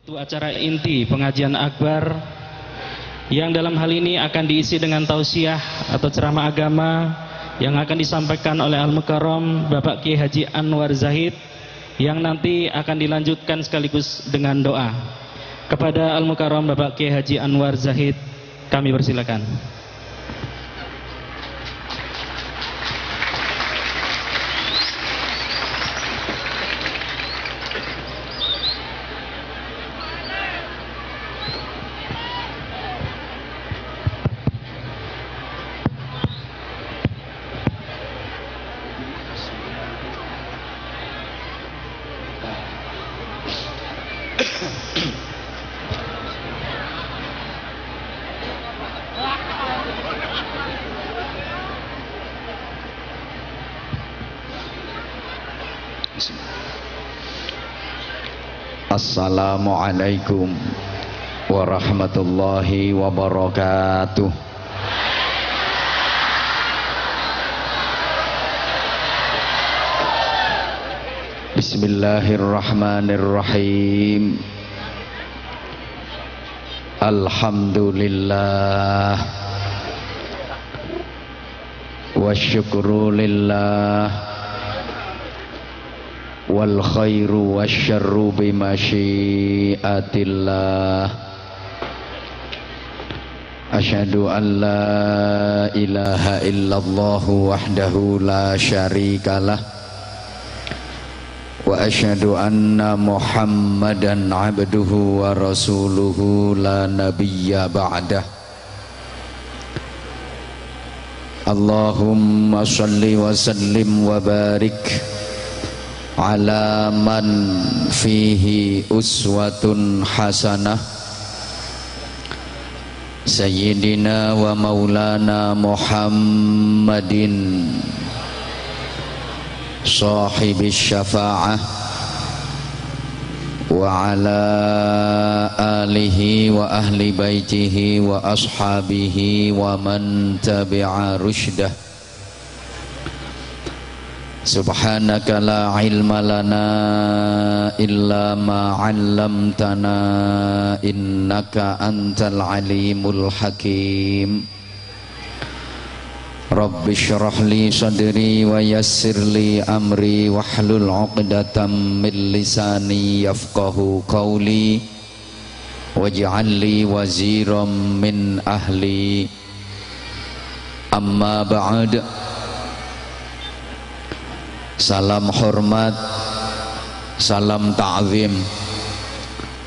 Itu acara inti pengajian akbar yang dalam hal ini akan diisi dengan tausiah atau ceramah agama yang akan disampaikan oleh Al-Mukarram Bapak Kiai Haji Anwar Zahid, yang nanti akan dilanjutkan sekaligus dengan doa. Kepada Al-Mukarram Bapak Kiai Haji Anwar Zahid, kami persilakan. Assalamualaikum warahmatullahi wabarakatuh. Bismillahirrahmanirrahim. Alhamdulillah wa syukru lillah wal khairu wasyarru bimasyiatillah. Asyhadu an la ilaha illallah wahdahu la syarikalah wa asyhadu anna Muhammadan abduhu wa rasuluhu la nabiyya ba'dah. Allahumma shalli wa sallim wa barik ala man fihi uswatun hasanah Sayyidina wa maulana Muhammadin sahibis syafa'ah wa ala alihi wa ahli baitihi wa ashabihi wa man tabi'a rusydah. Subhanaka la ilma lana illa ma 'allamtana innaka antal alimul hakim. Rabbi shrah li sadri wa yassir li amri wahlul 'uqdatam min lisani yafqahu qawli waj'al li waziran min ahli. Amma ba'd. Salam hormat, salam ta'zim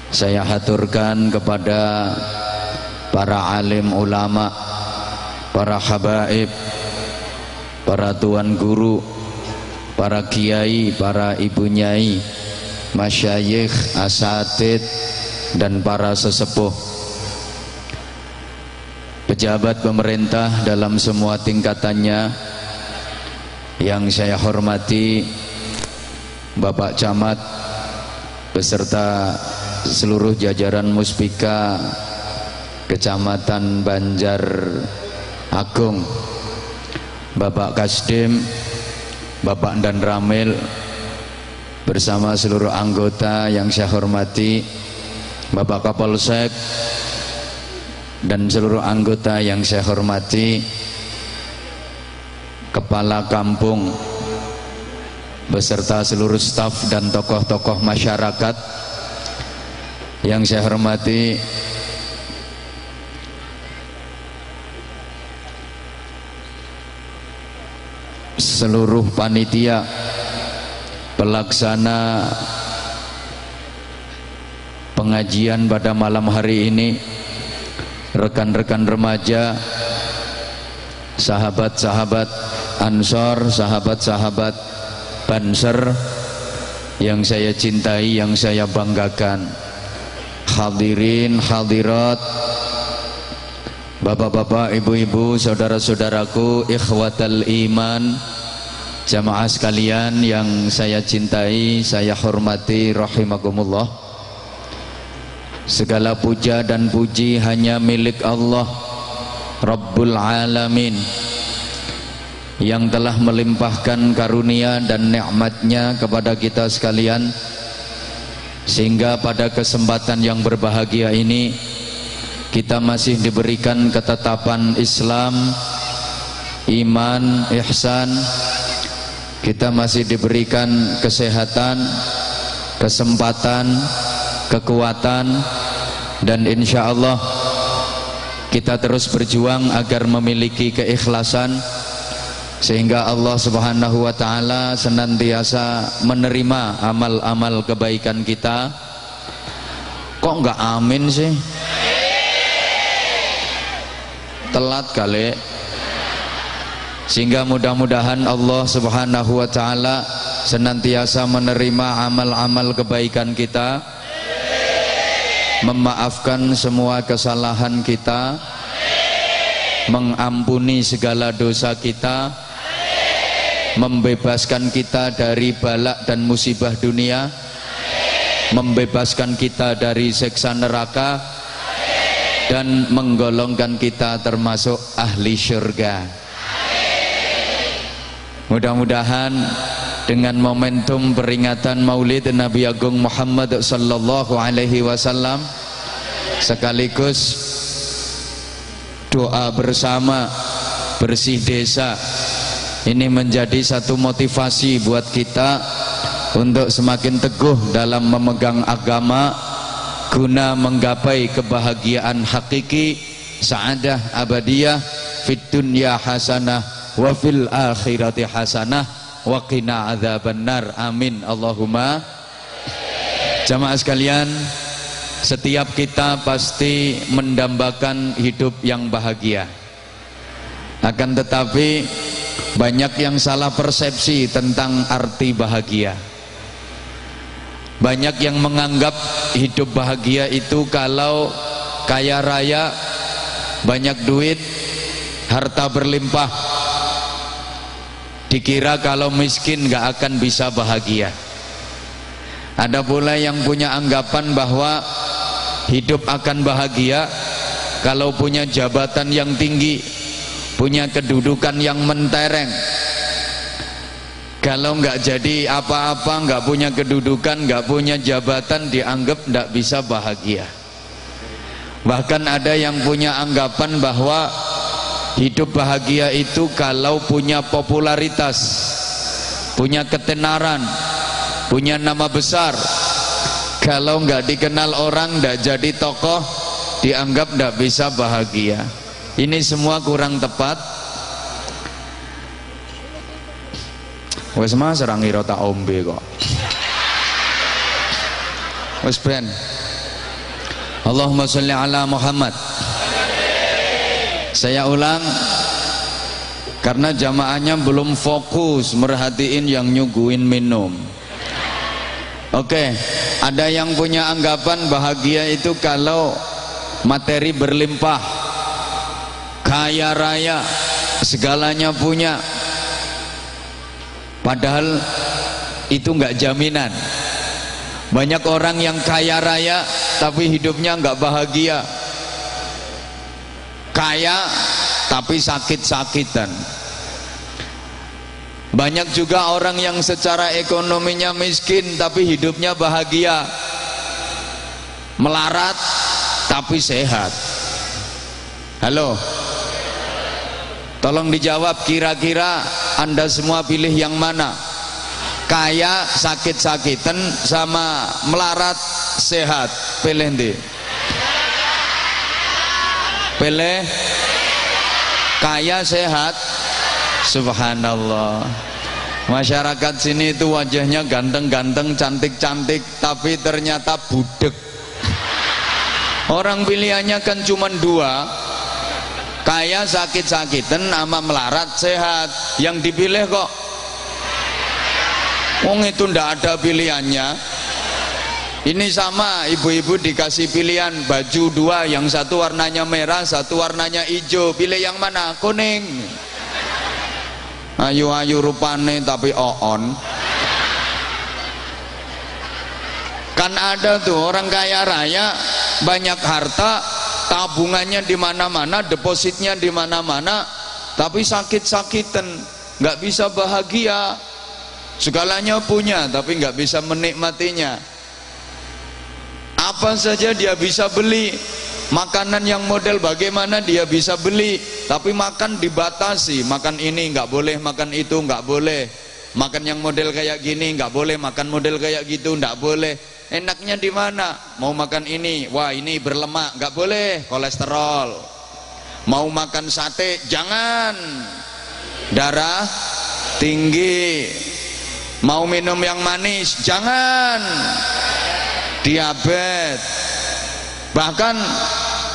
saya haturkan kepada para alim ulama, para habaib, para tuan guru, para kiai, para ibu nyai, masyayikh, asatid, dan para sesepuh, pejabat pemerintah dalam semua tingkatannya. Yang saya hormati Bapak Camat beserta seluruh jajaran Muspika Kecamatan Banjar Agung, Bapak Kasdim, Bapak Dan Ramil, bersama seluruh anggota yang saya hormati, Bapak Kapolsek dan seluruh anggota yang saya hormati, Kepala Kampung beserta seluruh staf dan tokoh-tokoh masyarakat yang saya hormati, seluruh panitia pelaksana pengajian pada malam hari ini, rekan-rekan remaja, sahabat-sahabat Ansor, sahabat-sahabat Banser yang saya cintai, yang saya banggakan, hadirin, hadirat, bapak-bapak, ibu-ibu, saudara-saudaraku, ikhwatal iman, jamaah sekalian yang saya cintai, saya hormati, rahimakumullah. Segala puja dan puji hanya milik Allah Rabbul Alamin, yang telah melimpahkan karunia dan nikmatnya kepada kita sekalian sehingga pada kesempatan yang berbahagia ini kita masih diberikan ketetapan Islam, iman, ihsan. Kita masih diberikan kesehatan, kesempatan, kekuatan, dan insya Allah kita terus berjuang agar memiliki keikhlasan, sehingga Allah Subhanahu wa Ta'ala senantiasa menerima amal-amal kebaikan kita. Kok enggak amin sih? Telat kali. Sehingga mudah-mudahan Allah Subhanahu wa Ta'ala senantiasa menerima amal-amal kebaikan kita, memaafkan semua kesalahan kita, mengampuni segala dosa kita, membebaskan kita dari balak dan musibah dunia, membebaskan kita dari siksa neraka, dan menggolongkan kita termasuk ahli syurga. Mudah-mudahan dengan momentum peringatan Maulid Nabi Agung Muhammad sallallahu alaihi wasallam sekaligus doa bersama bersih desa ini menjadi satu motivasi buat kita untuk semakin teguh dalam memegang agama guna menggapai kebahagiaan hakiki, sa'adah abadiyah fid dunya hasanah wa fil akhirati hasanah wa qina adzabannar. Amin Allahumma. Jamaah sekalian, setiap kita pasti mendambakan hidup yang bahagia. Akan tetapi banyak yang salah persepsi tentang arti bahagia. Banyak yang menganggap hidup bahagia itu kalau kaya raya, banyak duit, harta berlimpah. Dikira kalau miskin gak akan bisa bahagia. Ada pula yang punya anggapan bahwa hidup akan bahagia kalau punya jabatan yang tinggi, punya kedudukan yang mentereng. Kalau nggak jadi apa-apa, nggak punya kedudukan, nggak punya jabatan, dianggap nggak bisa bahagia. Bahkan ada yang punya anggapan bahwa hidup bahagia itu kalau punya popularitas, punya ketenaran, punya nama besar. Kalau nggak dikenal orang, nggak jadi tokoh, dianggap nggak bisa bahagia. Ini semua kurang tepat. Wes mas rangi rota ombe kok. Wes ben. Allahumma sholli ala Muhammad. Saya ulang karena jamaahnya belum fokus merhatiin yang nyuguhin minum. Oke, ada yang punya anggapan bahagia itu kalau materi berlimpah, kaya raya, segalanya punya. Padahal itu nggak jaminan. Banyak orang yang kaya raya tapi hidupnya nggak bahagia. Kaya tapi sakit-sakitan. Banyak juga orang yang secara ekonominya miskin tapi hidupnya bahagia. Melarat tapi sehat. Halo, tolong dijawab, kira-kira Anda semua pilih yang mana? Kaya sakit-sakitan sama melarat sehat, pilih ndi? Pilih kaya sehat. Subhanallah. Masyarakat sini itu wajahnya ganteng-ganteng, cantik-cantik, tapi ternyata budek. Orang pilihannya kan cuma dua, kaya sakit-sakitan sama melarat sehat. Yang dipilih kok wong itu ndak ada pilihannya. Ini sama, ibu-ibu dikasih pilihan baju dua, yang satu warnanya merah, satu warnanya hijau. Pilih yang mana? Kuning. Ayu-ayu rupane tapi oon. Kan ada tuh orang kaya raya, banyak harta, tabungannya di mana-mana, depositnya di mana-mana, tapi sakit-sakitan, nggak bisa bahagia. Segalanya punya tapi nggak bisa menikmatinya. Apa saja dia bisa beli. Makanan yang model bagaimana dia bisa beli. Tapi makan dibatasi. Makan ini nggak boleh, makan itu nggak boleh. Makan yang model kayak gini nggak boleh, makan model kayak gitu nggak boleh. Enaknya di mana? Mau makan ini, wah ini berlemak, nggak boleh, kolesterol. Mau makan sate, jangan, darah tinggi. Mau minum yang manis, jangan, diabetes. Bahkan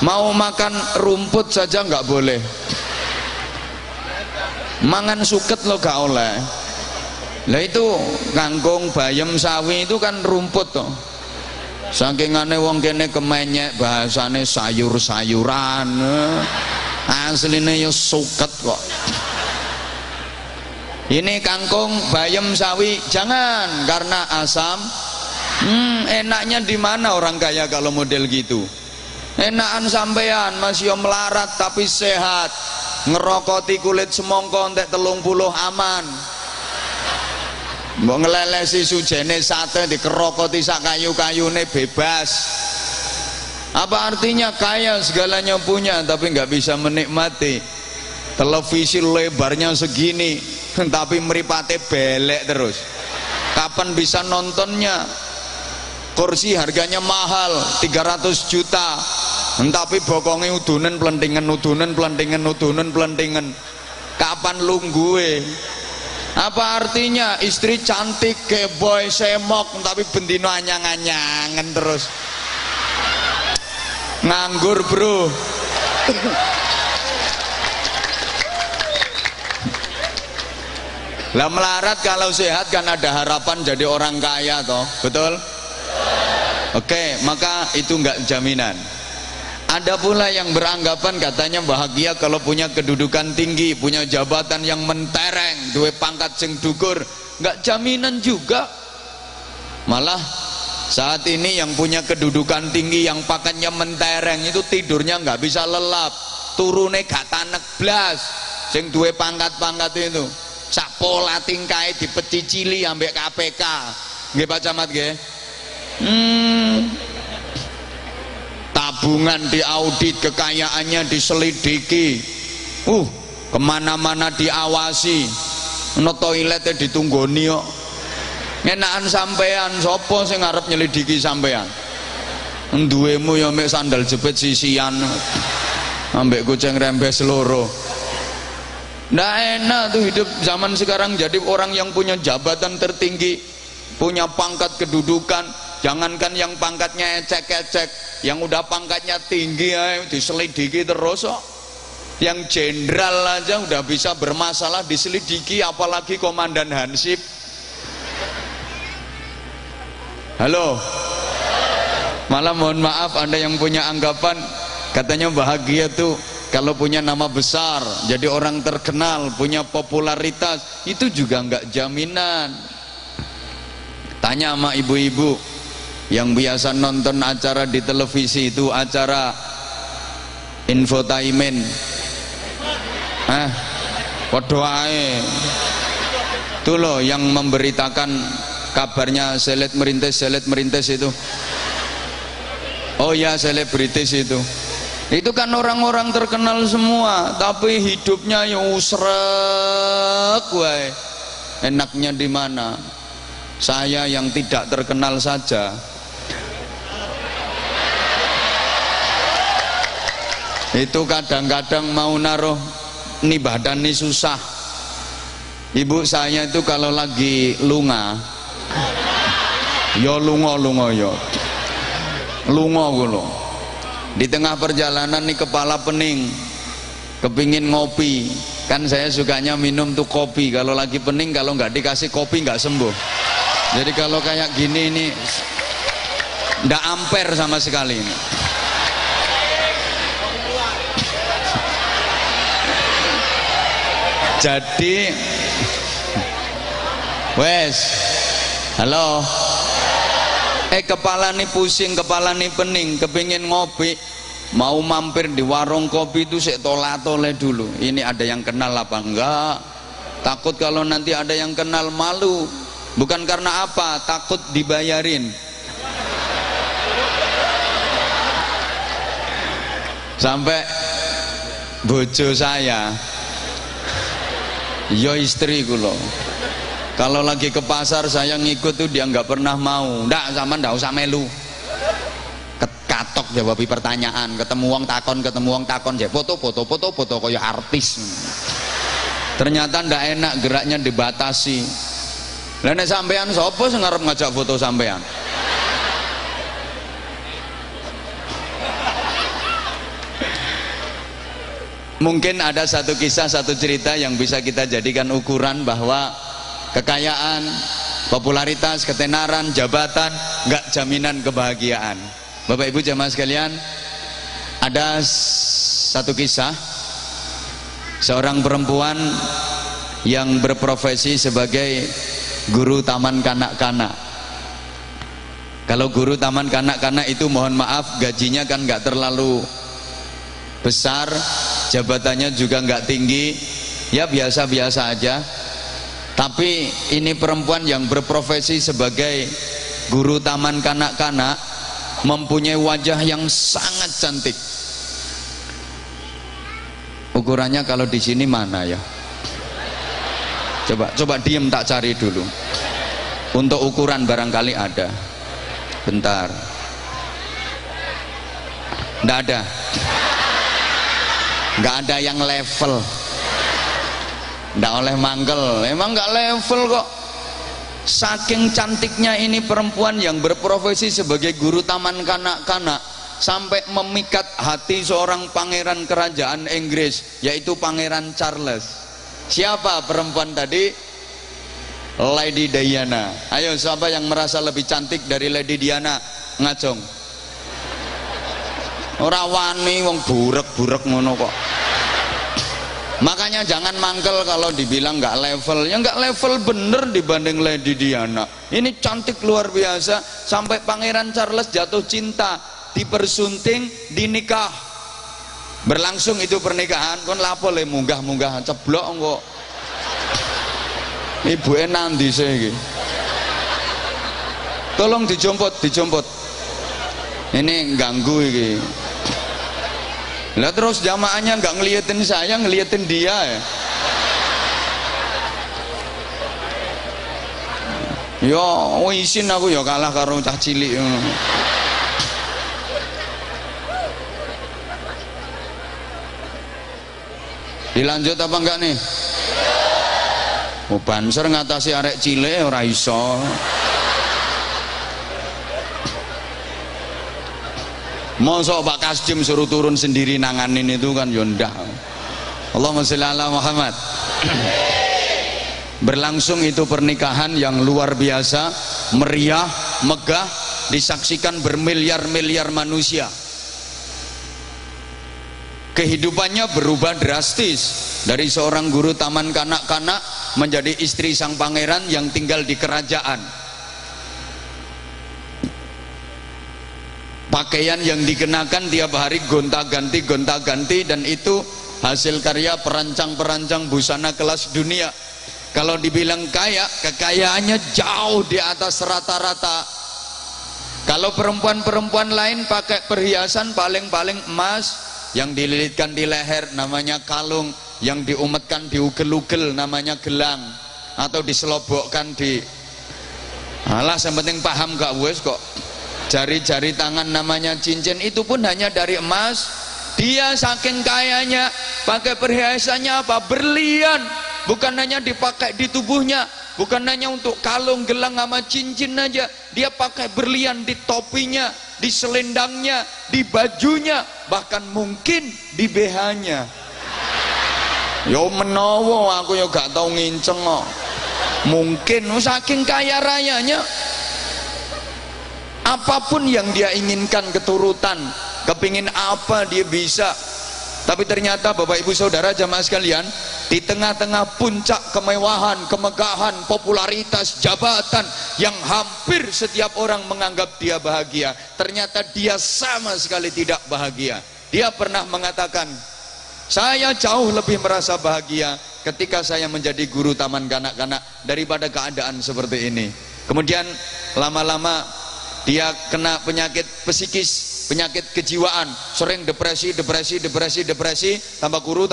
mau makan rumput saja nggak boleh. Mangan suket lo gak oleh. Lah itu kangkung, bayam, sawi itu kan rumput toh. Saking aneh wong kene kemenyek bahasane sayur-sayuran. Asline ya suket kok. Ini kangkung, bayam, sawi jangan karena asam. Enaknya di mana orang kaya kalau model gitu? Enakan sampean masih melarat tapi sehat. Ngerokoti kulit semongko entek 30 aman. Mbok ngelelesi sujene sate dikerokoti sak kayu-kayune bebas. Apa artinya kaya segalanya punya tapi nggak bisa menikmati? Televisi lebarnya segini tapi mripate belek terus. Kapan bisa nontonnya? Kursi harganya mahal 300 juta tapi bokonge udunen plentingan, udunen plentingan, udunen plentingan. Kapan lungguhe? Apa artinya? Istri cantik, keboy, semok tapi bendino anyang-anyangan terus. Nganggur bro. Lah melarat kalau sehat kan ada harapan jadi orang kaya toh, betul? Oke, maka itu enggak jaminan. Ada pula yang beranggapan katanya bahagia kalau punya kedudukan tinggi, punya jabatan yang mentereng, duwe pangkat sing dhuwur, enggak jaminan juga. Malah saat ini yang punya kedudukan tinggi, yang pangkatnya mentereng itu tidurnya enggak bisa lelap, turune gak tanek blas. Sing duwe pangkat-pangkat itu sak pola tingkae dipecicili ambek KPK. Nggih Pak Camat nggih. Tabungan diaudit, kekayaannya diselidiki, kemana-mana diawasi, no toiletnya ditunggoni kok. Ngenakan sampean, sopo sing ngarep nyelidiki sampean? Duwemu ya mek sandal jepit sisian, ambek kucing rembes loro. Nggak enak tuh hidup zaman sekarang jadi orang yang punya jabatan tertinggi, punya pangkat kedudukan. Jangankan yang pangkatnya ecek-ecek, yang udah pangkatnya tinggi ya diselidiki terus kok. Yang jenderal aja udah bisa bermasalah diselidiki, apalagi komandan Hansip. Halo. Malah mohon maaf, Anda yang punya anggapan katanya bahagia tuh kalau punya nama besar, jadi orang terkenal, punya popularitas, itu juga enggak jaminan. Tanya sama ibu-ibu yang biasa nonton acara di televisi itu, acara infotainment, podo ae itu loh yang memberitakan kabarnya seleb merintis itu. Oh ya, selebritis itu kan orang-orang terkenal semua tapi hidupnya ya usrek wae. Enaknya di mana? Saya yang tidak terkenal saja itu kadang-kadang mau naruh nih badan nih susah. Ibu saya itu kalau lagi lunga yo lunga yo lunga kulo di tengah perjalanan nih kepala pening, kepingin ngopi. Kan saya sukanya minum tuh kopi kalau lagi pening, kalau nggak dikasih kopi nggak sembuh. Jadi kalau kayak gini ini ndak amper sama sekali ini. Jadi wes, halo, kepala nih pusing, kepala nih pening, kepingin ngopi, mau mampir di warung kopi itu sik tola-tole dulu. Ini ada yang kenal apa enggak? Takut kalau nanti ada yang kenal malu. Bukan karena apa, takut dibayarin. Sampai bojo saya, yo istriku loh, kalau lagi ke pasar saya ngikut tuh dia nggak pernah mau. Ndak, sama ndak usah melu. Katok jawabi pertanyaan, ketemu wong takon, ya foto kayak artis. Ternyata ndak enak, geraknya dibatasi. Lah nek sampean sapa sing ngarep ngajak foto sampean? Mungkin ada satu kisah, satu cerita yang bisa kita jadikan ukuran bahwa kekayaan, popularitas, ketenaran, jabatan enggak jaminan kebahagiaan. Bapak Ibu jamaah sekalian, ada satu kisah seorang perempuan yang berprofesi sebagai guru taman kanak-kanak. Kalau guru taman kanak-kanak itu mohon maaf gajinya kan enggak terlalu besar, jabatannya juga nggak tinggi, ya biasa-biasa aja. Tapi ini perempuan yang berprofesi sebagai guru taman kanak-kanak mempunyai wajah yang sangat cantik. Ukurannya kalau di sini mana ya? Coba diem, tak cari dulu. Untuk ukuran barangkali ada. Bentar. Nggak ada. Nggak ada yang level, nggak oleh manggel, emang nggak level kok. Saking cantiknya ini perempuan yang berprofesi sebagai guru taman kanak-kanak sampai memikat hati seorang pangeran kerajaan Inggris, yaitu Pangeran Charles. Siapa perempuan tadi? Lady Diana. Ayo, siapa yang merasa lebih cantik dari Lady Diana? Ngacung. Ora wani wong burek-burek ngono kok. Makanya jangan mangkel kalau dibilang nggak level. Ya nggak level bener dibanding Lady Diana. Ini cantik luar biasa sampai Pangeran Charles jatuh cinta, dipersunting, dinikah. Berlangsung itu pernikahan, kon lapo le munggah-munggah ceblok kok. Ibuke nandi sih iki. Tolong dijompot. Ini ganggu iki. Lah terus jamaahnya nggak ngeliatin saya, ngeliatin dia ya. Yo, isin aku ya kalah karo cah cilik. Dilanjut apa enggak nih? Oh, banser ngatasi arek cilik ora iso. Mosok Pak Kasdim suruh turun sendiri nanganin itu kan yondah. Allahumma sholli ala Muhammad. Berlangsung itu pernikahan yang luar biasa, meriah, megah, disaksikan bermiliar-miliar manusia. Kehidupannya berubah drastis dari seorang guru taman kanak-kanak menjadi istri sang pangeran yang tinggal di kerajaan. Pakaian yang dikenakan tiap hari gonta-ganti, dan itu hasil karya perancang-perancang busana kelas dunia. Kalau dibilang kaya, kekayaannya jauh di atas rata-rata. Kalau perempuan-perempuan lain pakai perhiasan paling-paling emas, yang dililitkan di leher namanya kalung, yang diumetkan di ugel-ugel namanya gelang, atau diselobokkan di alah, yang penting paham gak wes kok. Jari-jari tangan namanya cincin, itu pun hanya dari emas. Dia saking kayanya pakai perhiasannya apa? Berlian. Bukan hanya dipakai di tubuhnya, bukan hanya untuk kalung, gelang sama cincin aja. Dia pakai berlian di topinya, di selendangnya, di bajunya, bahkan mungkin di BH-nya. Yo menowo aku yo gak tau nginceng kok. Mungkin saking kaya rayanya. Apapun yang dia inginkan, keturutan, kepingin apa dia bisa. Tapi ternyata Bapak Ibu Saudara jamaah sekalian, di tengah-tengah puncak kemewahan, kemegahan, popularitas, jabatan yang hampir setiap orang menganggap dia bahagia, ternyata dia sama sekali tidak bahagia. Dia pernah mengatakan, saya jauh lebih merasa bahagia ketika saya menjadi guru taman kanak-kanak daripada keadaan seperti ini. Kemudian lama-lama dia kena penyakit psikis, penyakit kejiwaan, sering depresi, tambah kuru,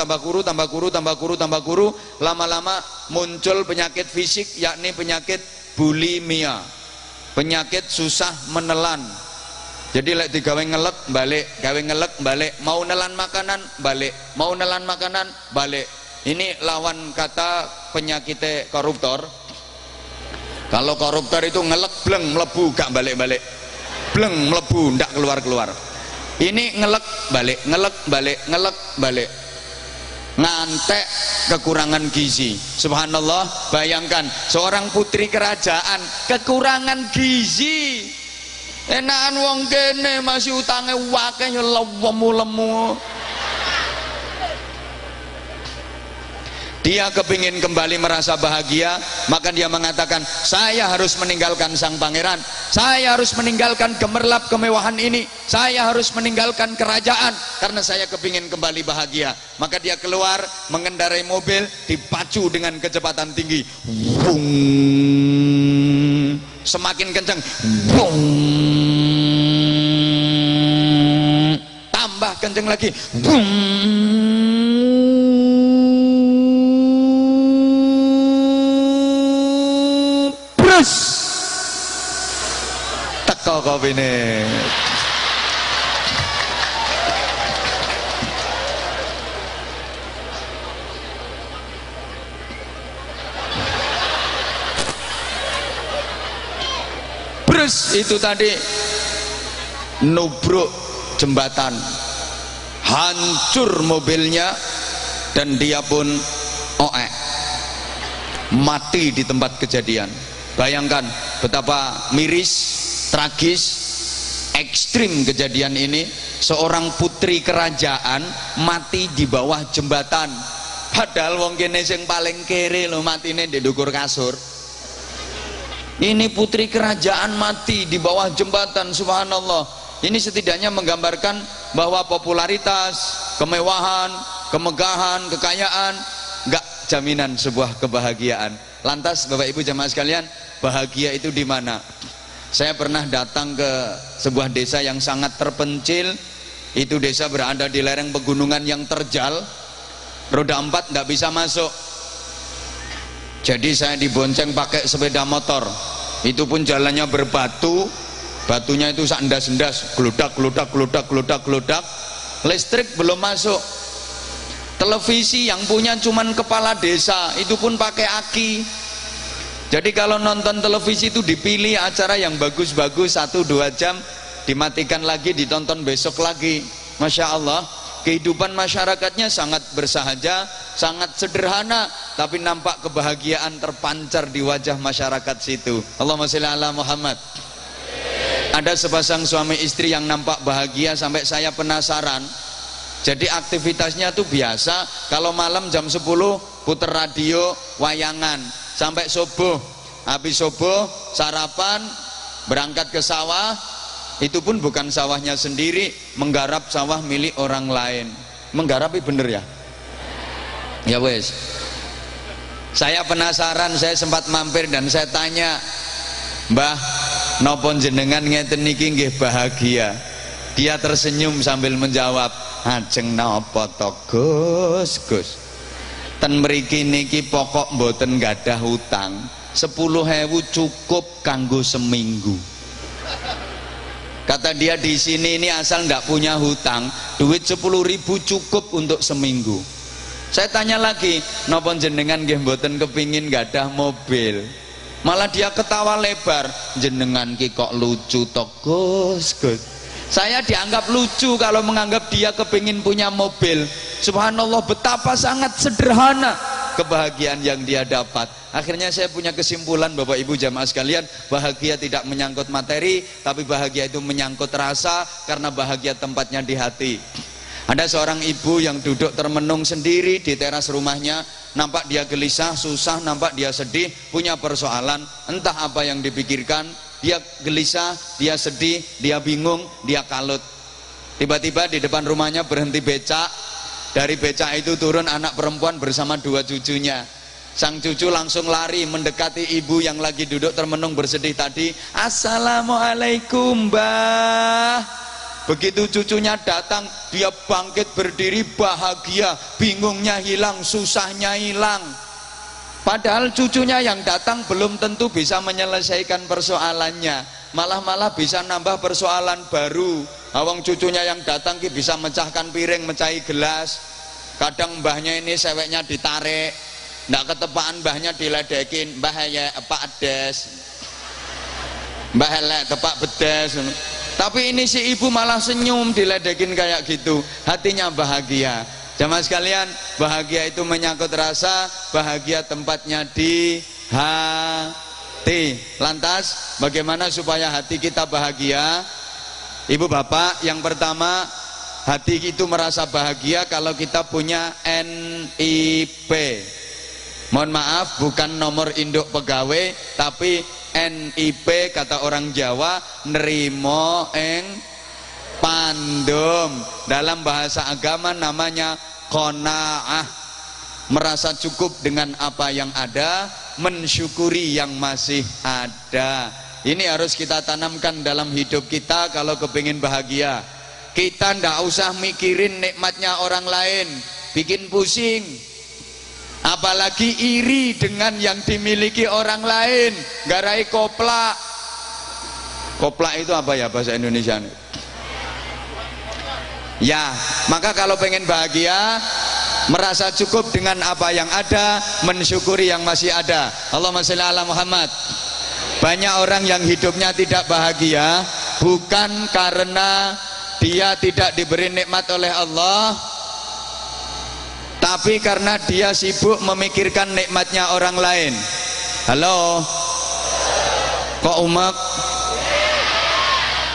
lama-lama muncul penyakit fisik, yakni penyakit bulimia, penyakit susah menelan. Jadi lek digawe ngelek balik, gawe ngelek balik, mau nelan makanan balik, mau nelan makanan balik. Ini lawan kata penyakit koruptor. Kalau koruptor itu ngelek bleng melebu gak balik-balik, bleng melebu ndak keluar-keluar. Ini ngelek balik, ngelek balik, ngelek balik, ngantek kekurangan gizi. Subhanallah, bayangkan seorang putri kerajaan kekurangan gizi. Enakan wong kene masih utange wake lemu-lemu. Dia kepingin kembali merasa bahagia, maka dia mengatakan, saya harus meninggalkan sang pangeran, saya harus meninggalkan gemerlap kemewahan ini, saya harus meninggalkan kerajaan karena saya kepingin kembali bahagia. Maka dia keluar mengendarai mobil dipacu dengan kecepatan tinggi, bung, semakin kencang, bung, tambah kencang lagi, bung, teko kopine. Brus, itu tadi nubruk jembatan, hancur mobilnya, dan dia pun mati di tempat kejadian. Bayangkan betapa miris, tragis, ekstrim kejadian ini. Seorang putri kerajaan mati di bawah jembatan, padahal wong kene sing paling kere lho matine di dhuwur kasur. Ini putri kerajaan mati di bawah jembatan. Subhanallah. Ini setidaknya menggambarkan bahwa popularitas, kemewahan, kemegahan, kekayaan enggak jaminan sebuah kebahagiaan. Lantas Bapak Ibu jamaah sekalian, bahagia itu di mana? Saya pernah datang ke sebuah desa yang sangat terpencil. Itu desa berada di lereng pegunungan yang terjal, roda 4 tidak bisa masuk. Jadi saya dibonceng pakai sepeda motor. Itu pun jalannya berbatu, batunya itu sandas-sandas, geludak. Listrik belum masuk. Televisi yang punya cuman kepala desa, itu pun pakai aki. Jadi kalau nonton televisi itu dipilih acara yang bagus-bagus 1-2 jam, dimatikan lagi, ditonton besok lagi. Masya Allah, kehidupan masyarakatnya sangat bersahaja, sangat sederhana, tapi nampak kebahagiaan terpancar di wajah masyarakat situ. Allahumma sholli ala Muhammad. Ada sepasang suami istri yang nampak bahagia sampai saya penasaran. Jadi aktivitasnya tuh biasa, kalau malam jam 10 puter radio wayangan sampai subuh. Habis subuh sarapan, berangkat ke sawah. Itu pun bukan sawahnya sendiri, menggarap sawah milik orang lain. Menggarapi bener ya? Ya wes. Saya penasaran, saya sempat mampir dan saya tanya, "Mbah, napa jenengan ngeten niki nggih bahagia?" Dia tersenyum sambil menjawab, "Ajeng napa to Gus? Ten mriki niki pokok mboten gadah hutang, 10.000 cukup kanggo seminggu." Kata dia, di sini ini asal nggak punya hutang, duit 10.000 cukup untuk seminggu. Saya tanya lagi, napa jenengan nggih mboten kepingin gadah mobil? Malah dia ketawa lebar, "Jenengan ki kok lucu to Gus." Saya dianggap lucu kalau menganggap dia kepingin punya mobil. Subhanallah, betapa sangat sederhana kebahagiaan yang dia dapat. Akhirnya saya punya kesimpulan, Bapak Ibu jamaah sekalian, bahagia tidak menyangkut materi, tapi bahagia itu menyangkut rasa, karena bahagia tempatnya di hati. Ada seorang ibu yang duduk termenung sendiri di teras rumahnya, nampak dia gelisah, susah, nampak dia sedih, punya persoalan, entah apa yang dipikirkan. Dia gelisah, dia sedih, dia bingung, dia kalut. Tiba-tiba di depan rumahnya berhenti becak. Dari becak itu turun anak perempuan bersama 2 cucunya. Sang cucu langsung lari mendekati ibu yang lagi duduk termenung bersedih tadi. "Assalamualaikum, Mbah." Begitu cucunya datang, dia bangkit berdiri bahagia, bingungnya hilang, susahnya hilang. Padahal cucunya yang datang belum tentu bisa menyelesaikan persoalannya, malah bisa nambah persoalan baru. Awang cucunya yang datang bisa mecahkan piring, mecahi gelas. Kadang mbahnya ini seweknya ditarik, ndak ketepaan, mbahnya diledekin, mbah ya pak des, mbah elek tepak bedes. Tapi ini si ibu malah senyum diledekin kayak gitu, hatinya bahagia. Jamaah sekalian, bahagia itu menyangkut rasa, bahagia tempatnya di hati. Lantas bagaimana supaya hati kita bahagia? Ibu bapak, yang pertama, hati itu merasa bahagia kalau kita punya NIP. Mohon maaf, bukan nomor induk pegawai, tapi NIP kata orang Jawa, nerimo eng pandum. Dalam bahasa agama namanya qanaah, merasa cukup dengan apa yang ada, mensyukuri yang masih ada. Ini harus kita tanamkan dalam hidup kita kalau kepingin bahagia. Kita ndak usah mikirin nikmatnya orang lain, bikin pusing. Apalagi iri dengan yang dimiliki orang lain, garai koplak. Koplak itu apa ya bahasa Indonesia? Ya, maka kalau pengen bahagia, merasa cukup dengan apa yang ada, mensyukuri yang masih ada. Allahumma sholli ala Muhammad. Banyak orang yang hidupnya tidak bahagia bukan karena dia tidak diberi nikmat oleh Allah, tapi karena dia sibuk memikirkan nikmatnya orang lain. Halo, kok umek?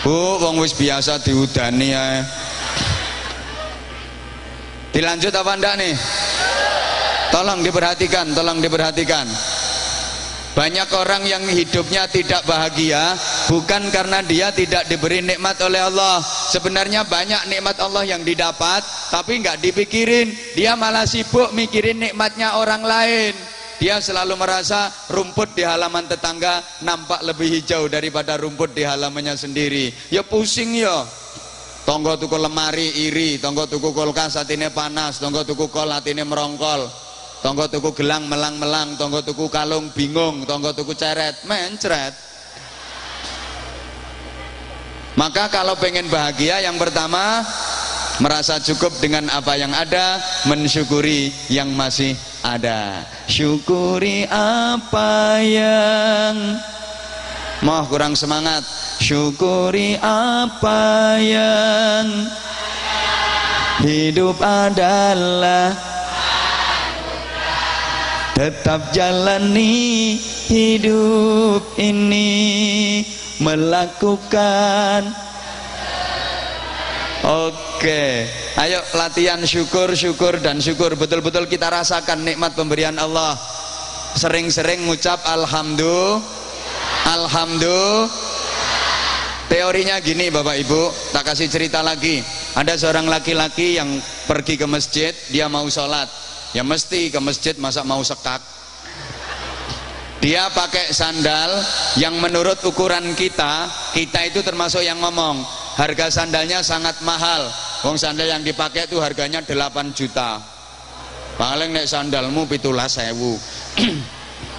Bu, wong wis biasa diudani ya. Dilanjut apa enggak nih? Tolong diperhatikan, tolong diperhatikan. Banyak orang yang hidupnya tidak bahagia bukan karena dia tidak diberi nikmat oleh Allah. Sebenarnya banyak nikmat Allah yang didapat, tapi nggak dipikirin. Dia malah sibuk mikirin nikmatnya orang lain. Dia selalu merasa rumput di halaman tetangga nampak lebih hijau daripada rumput di halamannya sendiri. Ya pusing ya. Tonggo tuku lemari iri, tonggo tuku kulkas atine panas, tonggo tuku kol atine merongkol, tonggo tuku gelang melang-melang, tonggo tuku kalung bingung, tonggo tuku ceret mencret. Maka kalau pengen bahagia, yang pertama merasa cukup dengan apa yang ada, mensyukuri yang masih ada. Syukuri apa yang mau kurang semangat. Syukuri apa yang hidup adalah, tetap jalani hidup ini, melakukan. Oke, ayo latihan syukur, syukur dan syukur. Betul-betul kita rasakan nikmat pemberian Allah. Sering-sering ngucap alhamdulillah, alhamdulillah. Teorinya gini Bapak Ibu, tak kasih cerita lagi. Ada seorang laki-laki yang pergi ke masjid, dia mau sholat. Ya mesti ke masjid, masa mau sekak. Dia pakai sandal yang menurut ukuran kita itu termasuk yang ngomong harga sandalnya sangat mahal. Wong sandal yang dipakai itu harganya 8 juta. Paling nek sandalmu 17.000.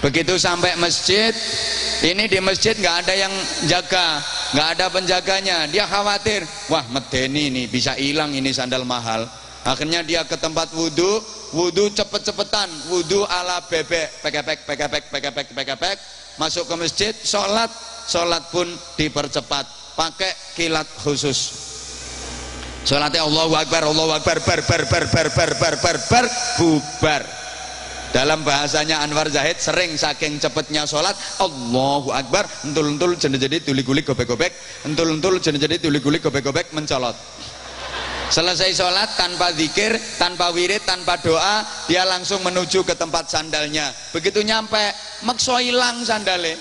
Begitu sampai masjid, ini di masjid nggak ada yang jaga, nggak ada penjaganya. Dia khawatir, wah medeni nih bisa hilang ini sandal mahal. Akhirnya dia ke tempat wudhu cepet-cepetan, wudhu ala bebek, pekepek, masuk ke masjid, sholat pun dipercepat, pakai kilat khusus. Sholatnya Allahu Akbar, bubar. Dalam bahasanya Anwar Zahid, sering saking cepetnya sholat, Allahu Akbar, entul-entul jadi tuli-gulik gobek-gobek, entul-entul jadi tuli-gulik gobek-gobek, mencolot. Selesai sholat tanpa zikir, tanpa wirid, tanpa doa, dia langsung menuju ke tempat sandalnya. Begitu nyampe, makso hilang sandalnya.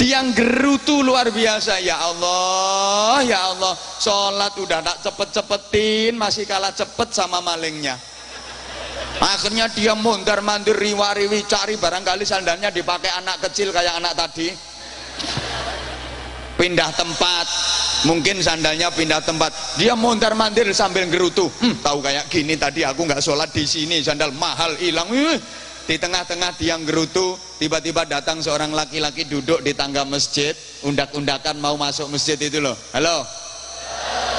Dia gerutu luar biasa. Ya Allah, ya Allah, sholat udah tak cepet-cepetin, masih kalah cepet sama malingnya. Akhirnya dia mondar-mandir riwa-riwi cari, barangkali sandalnya dipakai anak kecil kayak anak tadi. pindah tempat, mungkin sandalnya pindah tempat, dia mondar-mandir sambil gerutu. Tahu kayak gini tadi aku nggak sholat di sini, sandal mahal hilang. Di tengah-tengah dia gerutu, tiba-tiba datang seorang laki-laki duduk di tangga masjid, undak-undakan mau masuk masjid itu loh. Halo.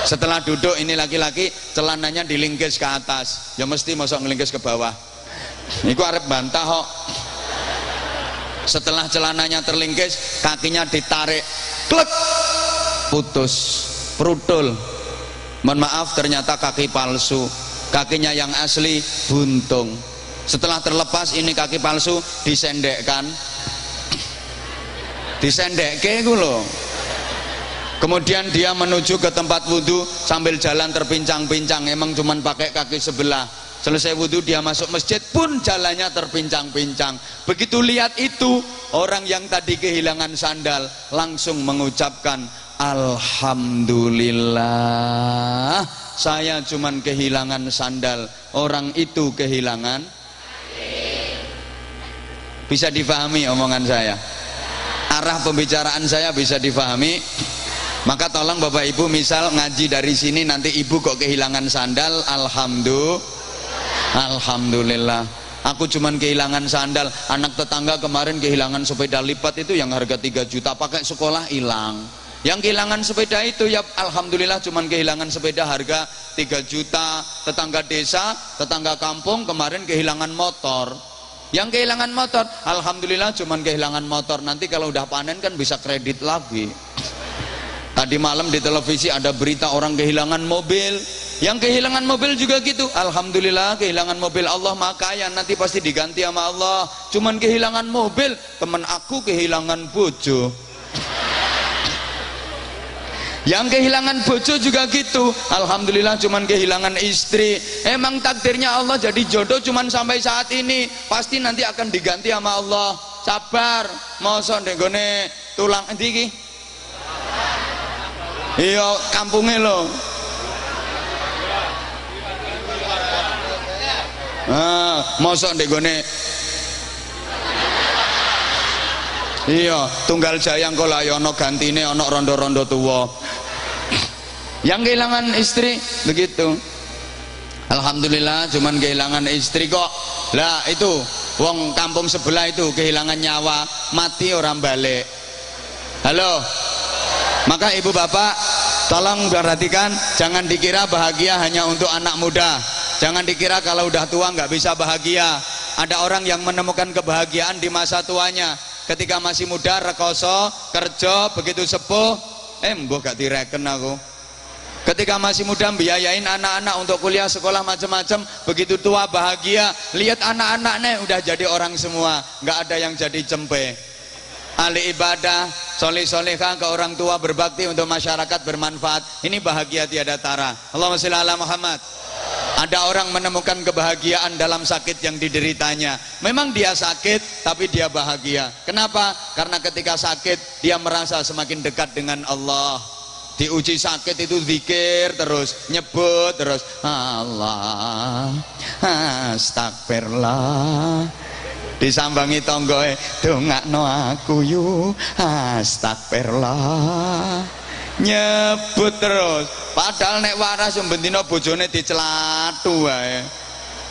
Setelah duduk ini laki-laki celananya dilingkis ke atas, ya mesti masuk ngelingkis ke bawah. Iku arep bantah kok. Setelah celananya terlingkis, kakinya ditarik, klek, putus, prudul. Mohon maaf, ternyata kaki palsu. Kakinya yang asli buntung. Setelah terlepas ini kaki palsu disendekkan, disendekke iku lho. Kemudian dia menuju ke tempat wudhu sambil jalan terpincang-pincang, emang cuman pakai kaki sebelah. Selesai wudhu dia masuk masjid pun jalannya terpincang-pincang. Begitu lihat itu, orang yang tadi kehilangan sandal langsung mengucapkan, alhamdulillah, saya cuman kehilangan sandal, orang itu kehilangan. Bisa difahami omongan saya? Arah pembicaraan saya bisa difahami? Maka tolong Bapak Ibu, misal ngaji dari sini nanti ibu kok kehilangan sandal, alhamdulillah, aku cuman kehilangan sandal, anak tetangga kemarin kehilangan sepeda lipat itu yang harga 3 juta pakai sekolah hilang. Yang kehilangan sepeda itu ya alhamdulillah cuman kehilangan sepeda harga 3 juta. Tetangga desa, tetangga kampung kemarin kehilangan motor. Yang kehilangan motor, alhamdulillah cuman kehilangan motor, nanti kalau udah panen kan bisa kredit lagi. Tadi malam di televisi ada berita orang kehilangan mobil. Yang kehilangan mobil juga gitu, alhamdulillah kehilangan mobil, Allah maha kaya, nanti pasti diganti sama Allah. Cuman kehilangan mobil, temen aku kehilangan bojo. Yang kehilangan bojo juga gitu, alhamdulillah cuman kehilangan istri. Emang takdirnya Allah jadi jodoh cuman sampai saat ini, pasti nanti akan diganti sama Allah. Sabar, mosok nggone tulang endi iki? Iya, kampunge lho. Mosok nggone iya, tunggal jayang kok lah ya ono gantine, ono rondo-rondo tua. Yang kehilangan istri begitu, alhamdulillah cuman kehilangan istri kok. Lah itu wong kampung sebelah itu kehilangan nyawa, mati orang balik. Halo. Maka ibu bapak tolong perhatikan, jangan dikira bahagia hanya untuk anak muda. Jangan dikira kalau udah tua nggak bisa bahagia. Ada orang yang menemukan kebahagiaan di masa tuanya. Ketika masih muda rekoso, kerja, begitu sepuh, mbok gak direken aku. Ketika masih muda biayain anak-anak untuk kuliah sekolah macam-macam, begitu tua bahagia, lihat anak-anaknya udah jadi orang semua, nggak ada yang jadi cempe. Ahli ibadah, soleh-solehah ke orang tua, berbakti untuk masyarakat, bermanfaat. Ini bahagia tiada tara. Allahumma sholli ala Muhammad. Ada orang menemukan kebahagiaan dalam sakit yang dideritanya. Memang dia sakit, tapi dia bahagia. Kenapa? Karena ketika sakit, dia merasa semakin dekat dengan Allah. Diuji sakit itu zikir terus, nyebut terus, Allah, astagfirullah. Disambangi tonggoe, dongakno aku yu, astagfirullah. Nyebut terus, padahal nek waras bendina bojone dicelatu wae.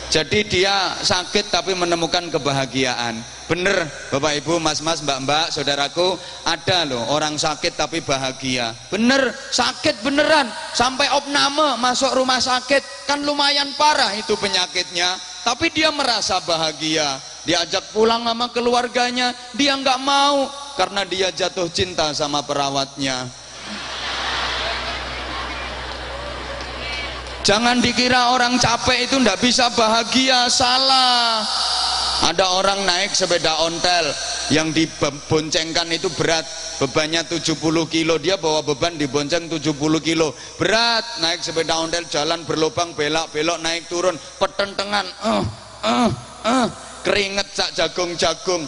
Jadi dia sakit tapi menemukan kebahagiaan. Bener Bapak Ibu, mas-mas, mbak-mbak, saudaraku, ada loh orang sakit tapi bahagia. Bener, sakit beneran, sampai opname masuk rumah sakit, kan lumayan parah itu penyakitnya, tapi dia merasa bahagia. Diajak pulang sama keluarganya, dia nggak mau karena dia jatuh cinta sama perawatnya. Jangan dikira orang capek itu ndak bisa bahagia, salah. Ada orang naik sepeda ontel yang diboncengkan itu berat, bebannya 70 kilo, dia bawa beban dibonceng 70 kilo, berat. Naik sepeda ontel jalan berlubang, belok-belok, naik turun, petentengan, keringet sak jagung-jagung,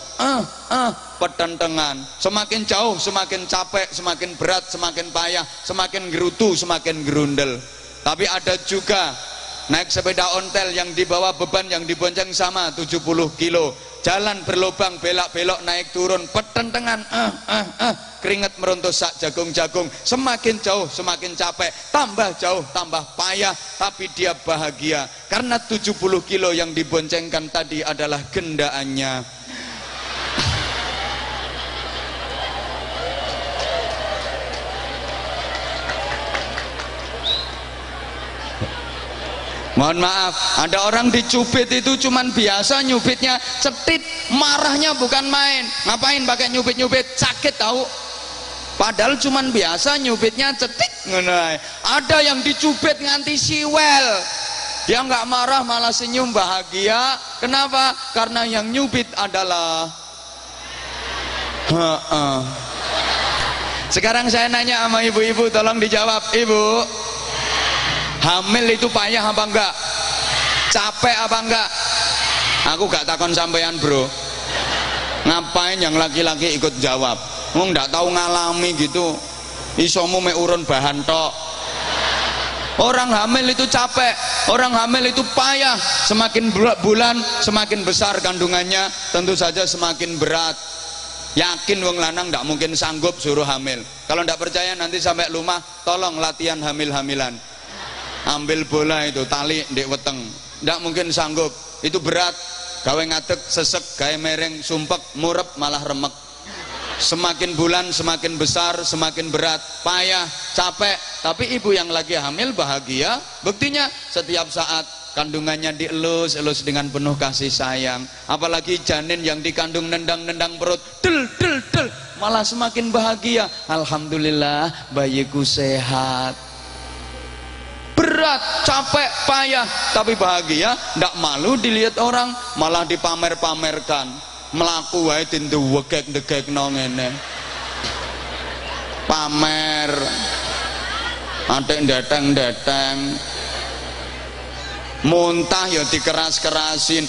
petentengan. Semakin jauh semakin capek, semakin berat, semakin payah, semakin gerutu, semakin gerundel. Tapi ada juga naik sepeda ontel yang dibawa beban yang dibonceng sama 70 kilo, jalan berlubang belak-belok naik turun petentengan, keringat meruntus sak jagung-jagung, semakin jauh semakin capek, tambah jauh tambah payah, tapi dia bahagia karena 70 kilo yang diboncengkan tadi adalah gendaannya. Mohon maaf, ada orang dicubit itu cuman biasa nyubitnya cetit, marahnya bukan main. Ngapain pakai nyubit-nyubit, sakit tahu. Padahal cuman biasa nyubitnya cetit. Ada yang dicubit nganti siwel, dia nggak marah malah senyum bahagia. Kenapa? Karena yang nyubit adalah Sekarang saya nanya sama ibu-ibu, tolong dijawab. Ibu, hamil itu payah apa enggak? Capek apa enggak? Aku gak takon sampean bro. Ngapain yang laki-laki ikut jawab? Wong ndak tahu ngalami gitu. Isomu mek urun bahan tok. Orang hamil itu capek, orang hamil itu payah. Semakin bulan semakin besar kandungannya, tentu saja semakin berat. Yakin wong lanang ndak mungkin sanggup suruh hamil. Kalau ndak percaya nanti sampai rumah tolong latihan hamil-hamilan. Ambil bola itu tali ndek weteng, ndak mungkin sanggup, itu berat, gawe ngadeg sesek, gawe mereng sumpek murep malah remek. Semakin bulan semakin besar semakin berat, payah, capek. Tapi ibu yang lagi hamil bahagia, buktinya setiap saat kandungannya dielus-elus dengan penuh kasih sayang. Apalagi janin yang dikandung nendang-nendang perut, del del del, malah semakin bahagia. Alhamdulillah bayiku sehat. Berat, capek, payah, tapi bahagia, ndak malu dilihat orang, malah dipamer-pamerkan. Melaku wae tindu wegek-degek ngene. Pamer. Atik ndeteng-ndeteng. Muntah ya dikeras-kerasin.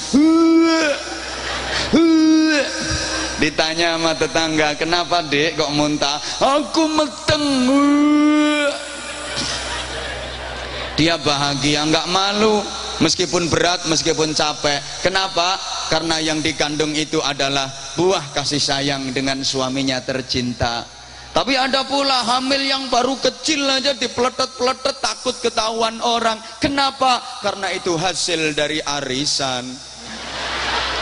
Ditanya sama tetangga, kenapa dek kok muntah? Aku meteng. Dia bahagia, nggak malu, meskipun berat, meskipun capek. Kenapa? Karena yang dikandung itu adalah buah kasih sayang dengan suaminya tercinta. Tapi ada pula hamil yang baru kecil aja dipeletet-peletet, takut ketahuan orang. Kenapa? Karena itu hasil dari arisan,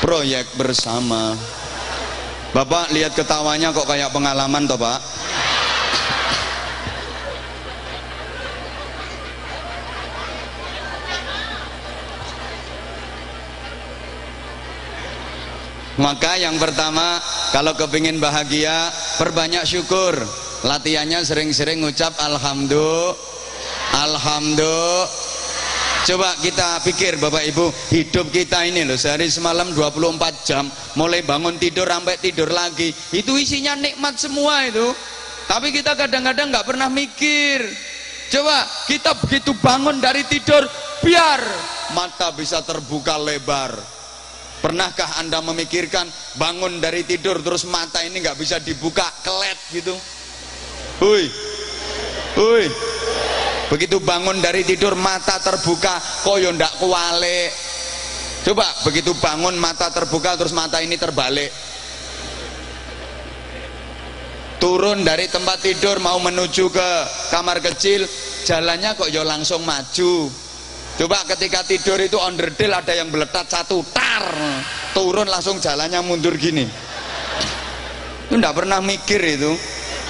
proyek bersama. Bapak lihat ketawanya kok kayak pengalaman toh Pak? Maka yang pertama, kalau kepingin bahagia, perbanyak syukur. Latihannya sering-sering ngucap alhamdulillah, alhamdulillah. Coba kita pikir Bapak Ibu, hidup kita ini loh, sehari semalam 24 jam, mulai bangun tidur sampai tidur lagi, itu isinya nikmat semua itu. Tapi kita kadang-kadang nggak pernah mikir. Coba kita begitu bangun dari tidur, biar mata bisa terbuka lebar. Pernahkah Anda memikirkan bangun dari tidur terus mata ini nggak bisa dibuka, kelet gitu? Hui, hui. Begitu bangun dari tidur mata terbuka, koyo ndak kuwale. Coba begitu bangun mata terbuka terus mata ini terbalik. Turun dari tempat tidur mau menuju ke kamar kecil, jalannya kok yo langsung maju. Coba ketika tidur itu onderdil ada yang beletat satu, tar, turun langsung jalannya mundur gini. Itu enggak pernah mikir itu.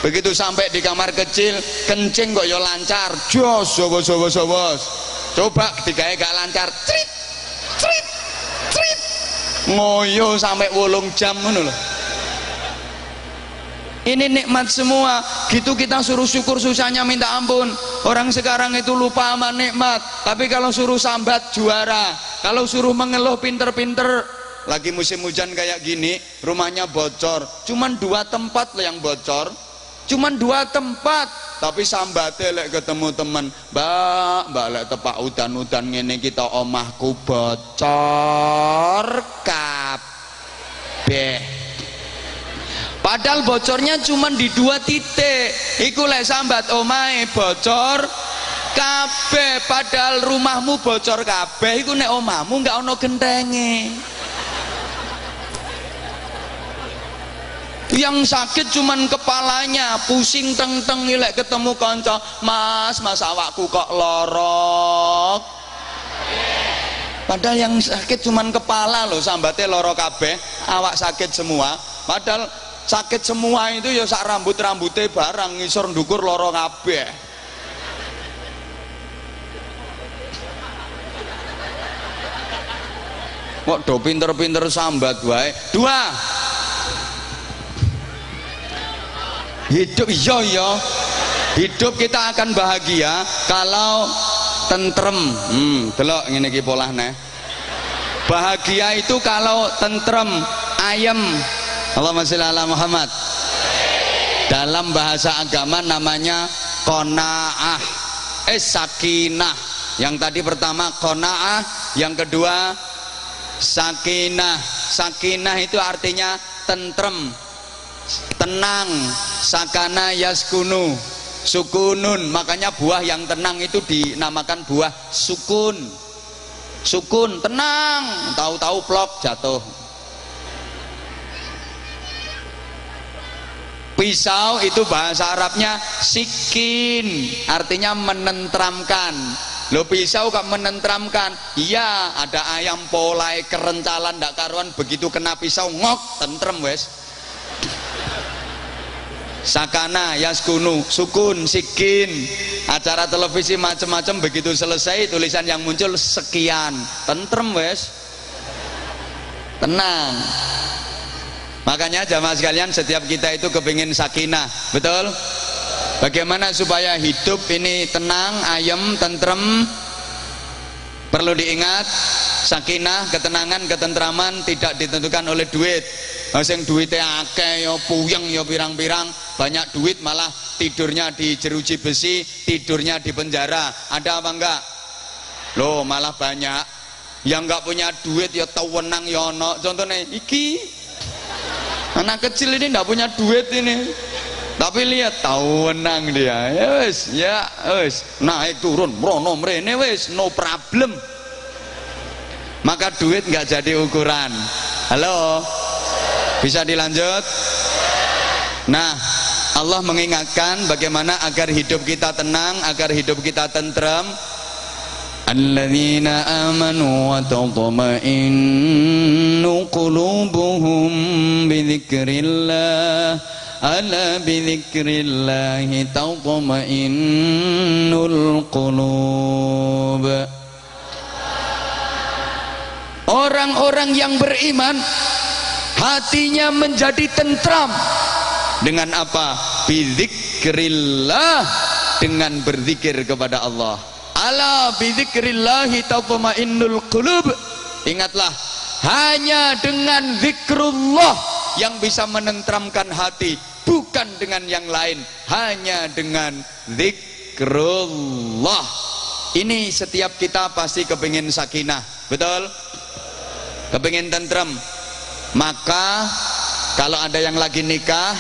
Begitu sampai di kamar kecil, kencing kok ya lancar, jos, sobos. Coba digawe gak lancar, crit, crit, crit, ngoyo sampai 8 jam ngono loh. Ini nikmat semua, gitu kita suruh syukur susahnya minta ampun. Orang sekarang itu lupa sama nikmat, tapi kalau suruh sambat juara, kalau suruh mengeluh pinter-pinter. Lagi musim hujan kayak gini, rumahnya bocor, cuman 2 tempat yang bocor, cuman 2 tempat, tapi sambate lek ketemu temen, mbak lek tepak udan-udan ngene kita omahku bocor kabeh. Padahal bocornya cuma di 2 titik. Iku lek sambat omahe bocor kabeh, padahal rumahmu bocor kabeh iku nek omahmu enggak ono gentenge. Yang sakit cuman kepalanya, pusing teng-teng ilek ketemu kanca, "Mas, awakku kok lorok." Padahal yang sakit cuman kepala loh, sambate loro kabeh, awak sakit semua. Padahal sakit semua itu ya sak rambut-rambute barang ngisor ndukur loro kabeh. Kok do pinter-pinter sambat wae. 2. Hidup hidup kita akan bahagia kalau tentrem. Delok ngene iki polahne. Bahagia itu kalau tentrem, ayem. Allahumma sholli ala Muhammad. Dalam bahasa agama namanya qanaah, sakinah. Yang tadi pertama qanaah, yang kedua sakinah. Sakinah itu artinya tentrem, tenang. Sakana yaskunu, sukunun. Makanya buah yang tenang itu dinamakan buah sukun. Sukun, tenang. Tahu-tahu plok jatuh. Pisau itu bahasa Arabnya sikin, artinya menentramkan. Lo pisau kok menentramkan? Iya, ada ayam polai kerencalan ndak karuan, begitu kena pisau ngok, tentrem wes. Sakana yaskunu, sukun, sikin. Acara televisi macam-macam, begitu selesai tulisan yang muncul sekian, tentrem wes, tenang. Makanya jamaah sekalian, setiap kita itu kepingin sakinah, betul? Bagaimana supaya hidup ini tenang, ayem, tentrem? Perlu diingat, sakinah, ketenangan, ketentraman tidak ditentukan oleh duit. Sing duitnya akeh ya puyeng ya pirang-pirang, banyak duit malah tidurnya di jeruji besi, tidurnya di penjara. Ada apa enggak? Loh, malah banyak yang enggak punya duit ya tawenang ya ono. Contohnya iki anak kecil ini enggak punya duit ini, tapi lihat tawenang dia. Ya wes naik turun mrono mrene wes no problem. Maka duit enggak jadi ukuran. Halo, bisa dilanjut? Nah, Allah mengingatkan bagaimana agar hidup kita tenang, agar hidup kita tentrem. Alladzina amanu wa tatma'innu qulubuhum bidzikrillah. Ala bidzikrillahi tatma'innul qulub. Orang-orang yang beriman hatinya menjadi tentram dengan apa? Bidzikrillah, dengan berzikir kepada Allah. Ala bidzikrillahi tatmainnul qulub. Ingatlah, hanya dengan zikrullah yang bisa menentramkan hati, bukan dengan yang lain, hanya dengan zikrullah. Ini setiap kita pasti kepingin sakinah, betul? Kepingin tentrem. Maka kalau ada yang lagi nikah,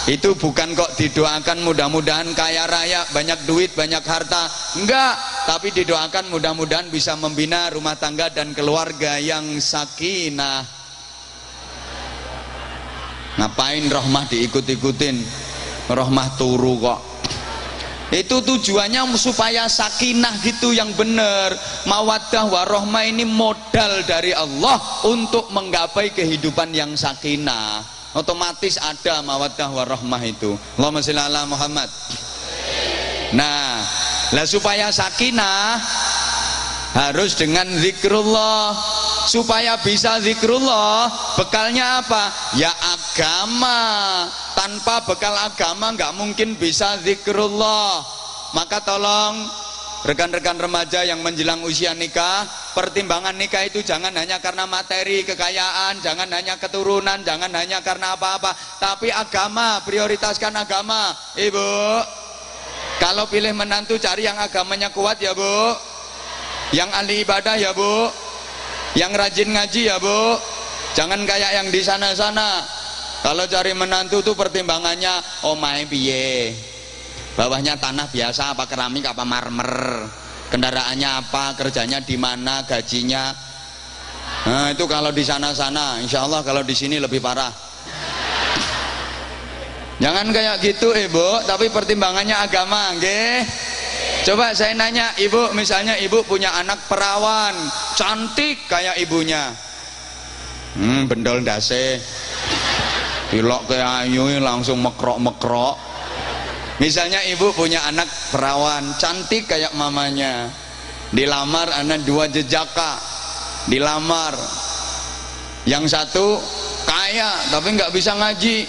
itu bukan kok didoakan mudah-mudahan kaya raya, banyak duit, banyak harta, enggak, tapi didoakan mudah-mudahan bisa membina rumah tangga dan keluarga yang sakinah. Ngapain rohmah diikut-ikutin? Rohmah turu kok. Itu tujuannya supaya sakinah gitu yang benar. Mawaddah warohmah ini modal dari Allah untuk menggapai kehidupan yang sakinah. Otomatis ada mawaddah warohmah itu. Allahumma sholli ala Muhammad. Nah, lah supaya sakinah harus dengan zikrullah. Supaya bisa zikrullah, bekalnya apa? Ya agama. Tanpa bekal agama nggak mungkin bisa zikrullah. Maka tolong rekan-rekan remaja yang menjelang usia nikah, pertimbangan nikah itu jangan hanya karena materi, kekayaan, jangan hanya keturunan, jangan hanya karena apa-apa, tapi agama, prioritaskan agama. Ibu, kalau pilih menantu cari yang agamanya kuat ya Bu, yang ahli ibadah ya Bu, yang rajin ngaji ya Bu, jangan kayak yang di sana-sana. Kalau cari menantu tuh pertimbangannya omahe piye, bawahnya tanah biasa apa keramik apa marmer, kendaraannya apa, kerjanya di mana, gajinya. Nah itu kalau di sana-sana, insya Allah kalau di sini lebih parah. Jangan kayak gitu ibu, tapi pertimbangannya agama, nggih. Coba saya nanya ibu, misalnya ibu punya anak perawan, cantik kayak ibunya, bendol dase, pilok kayak ayu langsung mekrok-mekrok. Misalnya ibu punya anak perawan, cantik kayak mamanya, dilamar anak dua jejaka, dilamar, yang satu kaya tapi nggak bisa ngaji,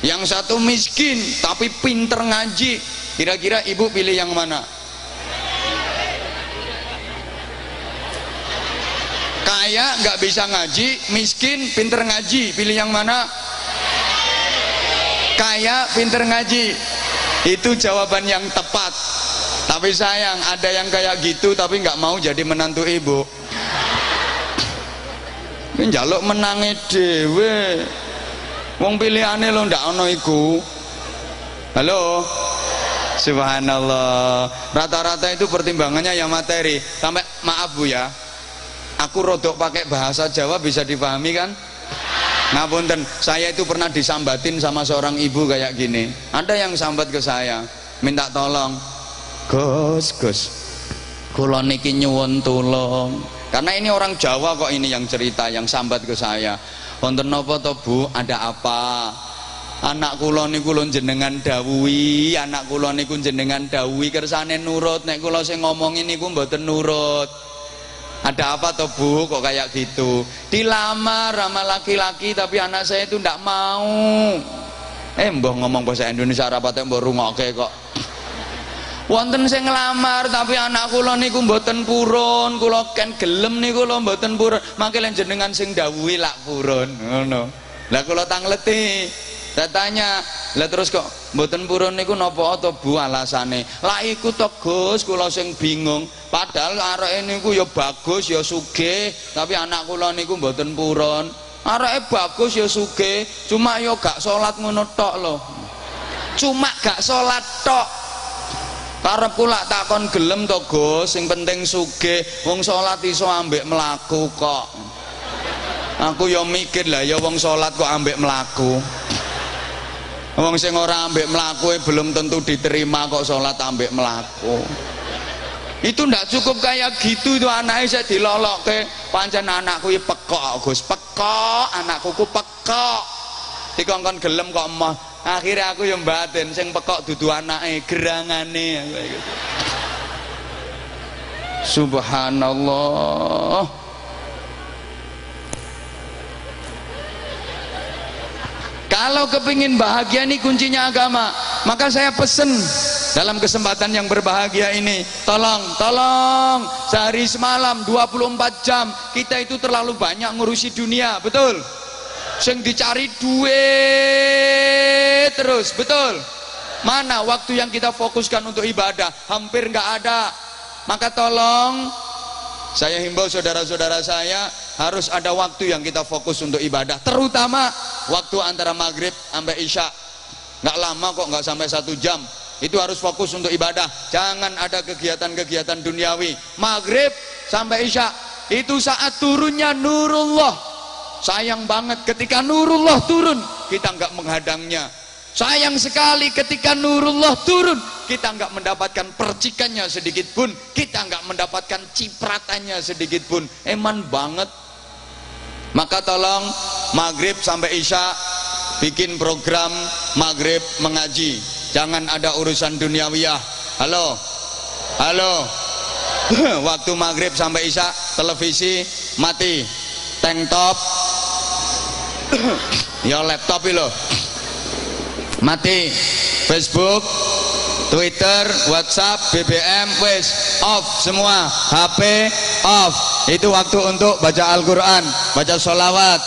yang satu miskin tapi pinter ngaji. Kira-kira ibu pilih yang mana? Kaya nggak bisa ngaji, miskin pinter ngaji, pilih yang mana? Kaya pinter ngaji. Itu jawaban yang tepat. Tapi sayang ada yang kayak gitu tapi nggak mau jadi menantu ibu. Ini njaluk menangi dhewe. Wong pilihane lo ndak ono iku. Halo. Subhanallah. Rata-rata itu pertimbangannya ya materi. Sampai maaf Bu ya, aku rodok pakai bahasa Jawa bisa dipahami kan? Ngapunten, saya itu pernah disambatin sama seorang ibu kayak gini. Ada yang sambat ke saya, minta tolong, Gus, kula niki nyuwun tulung. Karena ini orang Jawa kok ini yang cerita, yang sambat ke saya. Wonten napa to Bu, ada apa? Anak kula niku lho jenengan dawuhi, anak kula niku jenengan dawuhi kersane nurut, nek kula sing ngomongin niku mboten nurut. Ada apa toh Bu kok kayak gitu? Dilamar sama laki-laki tapi anak saya itu ndak mau. Mbah ngomong bahasa Indonesia rapate mbah rungokke kok. Wonten sing nglamar tapi anak kula niku mboten purun, kula ken gelem niku lho mboten purun. Mangke jenengan sing dawuhi lak purun ngono. Lah kula tangleti. Saya tanya, lah terus kok mboten purun niku napa to Bu alasane? Lah iku to Gus, kula sing bingung. Padahal areke niku ya bagus ya sugih, tapi anak kula niku mboten purun. Areke bagus ya sugih, cuma ya gak salat ngono tok lho. Cuma gak salat tok. Karepku lak takon gelem to Gus, sing penting sugih, wong salat iso ambek mlaku kok. Aku ya mikir lah ya wong salat kok ambek mlaku. Wong sing ora ambek mlaku belum tentu diterima kok salat ambek mlaku. Itu ndak cukup kayak gitu itu anaknya saya dilolokke. Pancen anakku iki pekok Gus, pekok, anakku ku pekok. Dikongkon gelem kok emoh. Akhirnya aku yang batin sing pekok dudu anake, gerangane gitu. Subhanallah. Kalau kepingin bahagia ini kuncinya agama. Maka saya pesen dalam kesempatan yang berbahagia ini, tolong sehari semalam 24 jam kita itu terlalu banyak ngurusi dunia, betul? Sing dicari duit terus, betul? Mana waktu yang kita fokuskan untuk ibadah? Hampir nggak ada. Maka tolong saya himbau saudara-saudara saya, harus ada waktu yang kita fokus untuk ibadah, terutama waktu antara maghrib sampai isya. Nggak lama kok, nggak sampai 1 jam. Itu harus fokus untuk ibadah. Jangan ada kegiatan-kegiatan duniawi. Maghrib sampai isya itu saat turunnya nurullah. Sayang banget ketika nurullah turun kita nggak menghadangnya. Sayang sekali ketika nurullah turun kita nggak mendapatkan percikannya sedikit pun, kita nggak mendapatkan cipratannya sedikit pun. Eman banget. Maka tolong maghrib sampai isya bikin program maghrib mengaji. Jangan ada urusan duniawiyah. Halo, waktu maghrib sampai isya televisi mati, tank top, ya laptop itu mati, Facebook, Twitter, WhatsApp, BBM, wes off semua, HP off. Itu waktu untuk baca Al-Quran, baca sholawat,